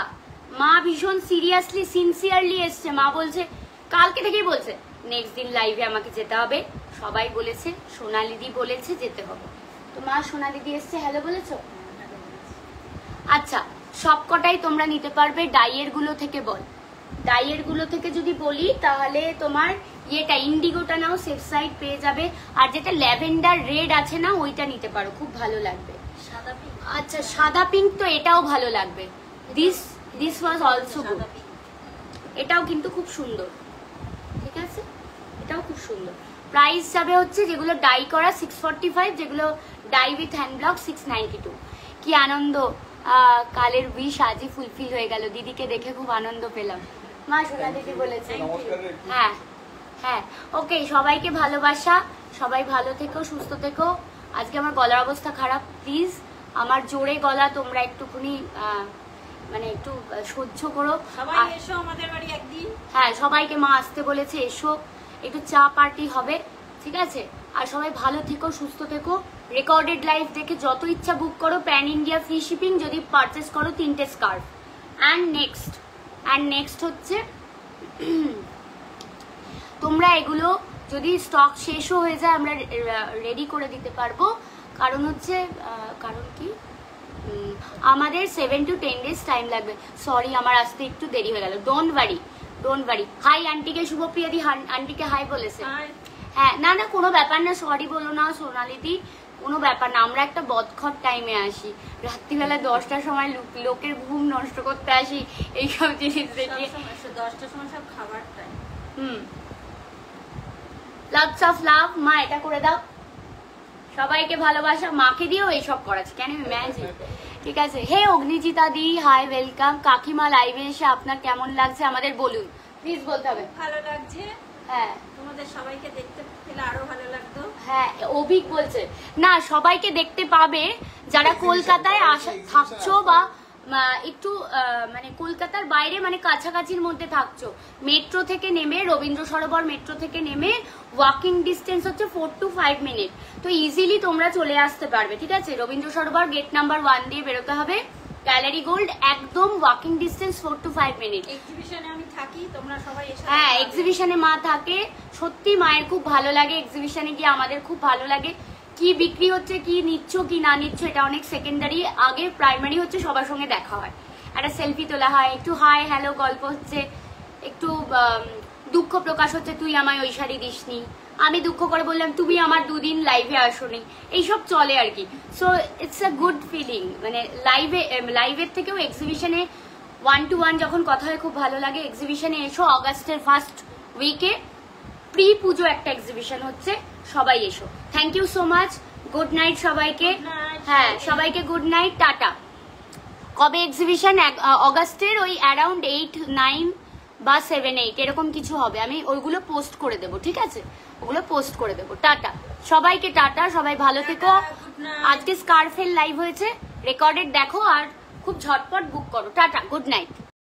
মা ভীষণ সিরিয়াসলি সিনসিয়ারলি এসছে। মা বলছে, কালকে থেকেই বলছে নেক্সট দিন লাইভে আমাকে যেতে হবে, সবাই বলেছে, সোনালিদি বলেছে যেতে হবে। তো মা সোনালিদি এসছে, হ্যালো বলেছো? আচ্ছা, সবকটাই তোমরা নিতে পারবে। ডাইয়ের গুলো থেকে বল, ডাইয়ের গুলো থেকে যদি বলি তাহলে তোমার ইয়েটা ইন্ডিগোটা নাও, সেফ সাইড পেয়ে যাবে। আর যেটা ল্যাভেন্ডার রেড আছে না, ওইটা নিতে পারো, খুব ভালো লাগবে। সাদা পিঙ্ক, আচ্ছা সাদা পিঙ্ক তো এটাও ভালো লাগবে। দিস ওয়াজ অলসো গুড, সাদা পিঙ্ক। এটাও কিন্তু খুব সুন্দর, ঠিক আছে, এটাও খুব সুন্দর। প্রাইস যাবে হচ্ছে যেগুলো ডাই করা 645, যেগুলো ডাই উইথ হ্যান্ড ব্লক 692। কি আনন্দ, কালের উইশ আজই ফুলফিল হয়ে গেল। দিদিকে দেখে খুব আনন্দ পেলাম। মা সোনা দিদি বলেছে। হ্যাঁ হ্যাঁ, ওকে, সবাইকে ভালোবাসা, সবাই ভালো থেকো, সুস্থ থেকো। আজকে আমার গলার অবস্থা খারাপ, প্লিজ আমার জোরে গলা তোমরা একটুখানি মানে একটু সহ্য করো। সবাই এসো আমাদের বাড়ি একদিন। হ্যাঁ, সবাইকে মা আসতে বলেছে, এসো, একটু চা পার্টি হবে, ঠিক আছে? আর সবাই ভালো থেকো, সুস্থ থেকো। রেকর্ডেড লাইভ দেখে যত ইচ্ছা বুক করো, প্যান ইন্ডিয়া ফ্রি শিপিং, যদি পারচেস করো 3টে স্কার্ফ। অ্যান্ড নেক্সট হচ্ছে তোমরা এগুলো যদি স্টক শেষও হয়ে যায় আমরা রেডি করে দিতে পারবো। কারণ হচ্ছে কারণ কি, আমাদের 7 to 10 days টাইম লাগবে। সরি, আমার আসতে একটু দেরি হয়ে গেল। Don't worry. হাই আন্টিকে, শুভপ্রিয়াদি আন্টিকে হাই বলেছে। হ্যাঁ, না না, কোনো ব্যাপার না, সরি বলো না সোনালিদি, কোনো ব্যাপার না। আমরা একটা বদখত টাইমে আসি, রাত্রিবেলা 10টার সময় লোকের ঘুম নষ্ট করতে আসি এইসব জিনিস দেখিয়ে। 10টার সময় সব খাবার টাইম। Loves of love. মা এটা করে দাও, সবাইকে ভালোবাসা। মাকে দিয়েও এইসব করাচ্ছে, কেন ইম্যাজিন, ঠিক আছে? হে অগ্নিজিতা দি, হাই ওয়েলকাম। কাকিমা লাইভে এসে আপনার কেমন লাগছে আমাদের বলুন, প্লিজ বলতে হবে। ভালো লাগছে, হ্যাঁ, তোমাদের সবাইকে দেখতে পেলে আরো ভালো লাগতো। হ্যাঁ, অভিক বলছে না, সবাইকে দেখতে পাবে যারা কলকাতায় থাকছো বা একটু মানে কলকাতার বাইরে, মানে কাছাকাছির মধ্যে থাকছো। মেট্রো থেকে নেমে, রবীন্দ্র সরোবর মেট্রো থেকে নেমে ওয়াকিং ডিস্টেন্স হচ্ছে 4 to 5 মিনিট। তো ইজিলি তোমরা চলে আসতে পারবে, ঠিক আছে? রবীন্দ্র সরোবর গেট নাম্বার 1 দিয়ে বেরোতে হবে। গ্যালারি গোল্ড একদম ওয়াকিং ডিস্টেন্স 4 to 5 মিনিট। এক্সিবিশনে আমি থাকি, তোমরা সবাই এসে। হ্যাঁ, এক্সিবিশনে মা থাকে, সত্যি মায়ের খুব ভালো লাগে। এক্সিবিশনে গিয়ে আমাদের খুব ভালো লাগে। কি বিক্রি হচ্ছে, কি নিচ্ছ কি না নিচ্ছ, এটা অনেক সেকেন্ডারি। আগে প্রাইমারি হচ্ছে সবার সঙ্গে দেখা হয়, একটা সেলফি তোলা হয়, একটু হাই হ্যালো গল্প হচ্ছে, একটু দুঃখ প্রকাশ হচ্ছে, তুই আমায় ওই শাড়ি দিসনি, আমি দুঃখ করে বললাম তুমি আমার 2 দিন লাইভে আসোনি, এইসব চলে আর কি। So it's a good feeling. মানে লাইভের থেকেও এক্সিবিশনে 1 to 1 যখন কথা হয় খুব ভালো লাগে। এক্সিবিশনে এসো, অগাস্টের ফার্স্ট উইকে প্রি পুজো একটা এক্সিবিশন হচ্ছে, সবাই এসো। Thank you so much, good night সবাইকে। হ্যাঁ, সবাইকে গুড নাইট, টাটা। কবে এক্সিবিশন? অগাস্টের ওই অ্যারাউন্ড 8, 9 বা 7, 8 এরকম কিছু হবে। আমি ওইগুলো পোস্ট করে দেবো, ঠিক আছে? ওগুলো পোস্ট করে দেবো। টাটা সবাইকে, টাটা, সবাই ভালো থেকো। আজকে স্কার্ফের লাইভ হয়েছে, রেকর্ডেড দেখো আর খুব ঝটপট বুক করো। Tata, good night.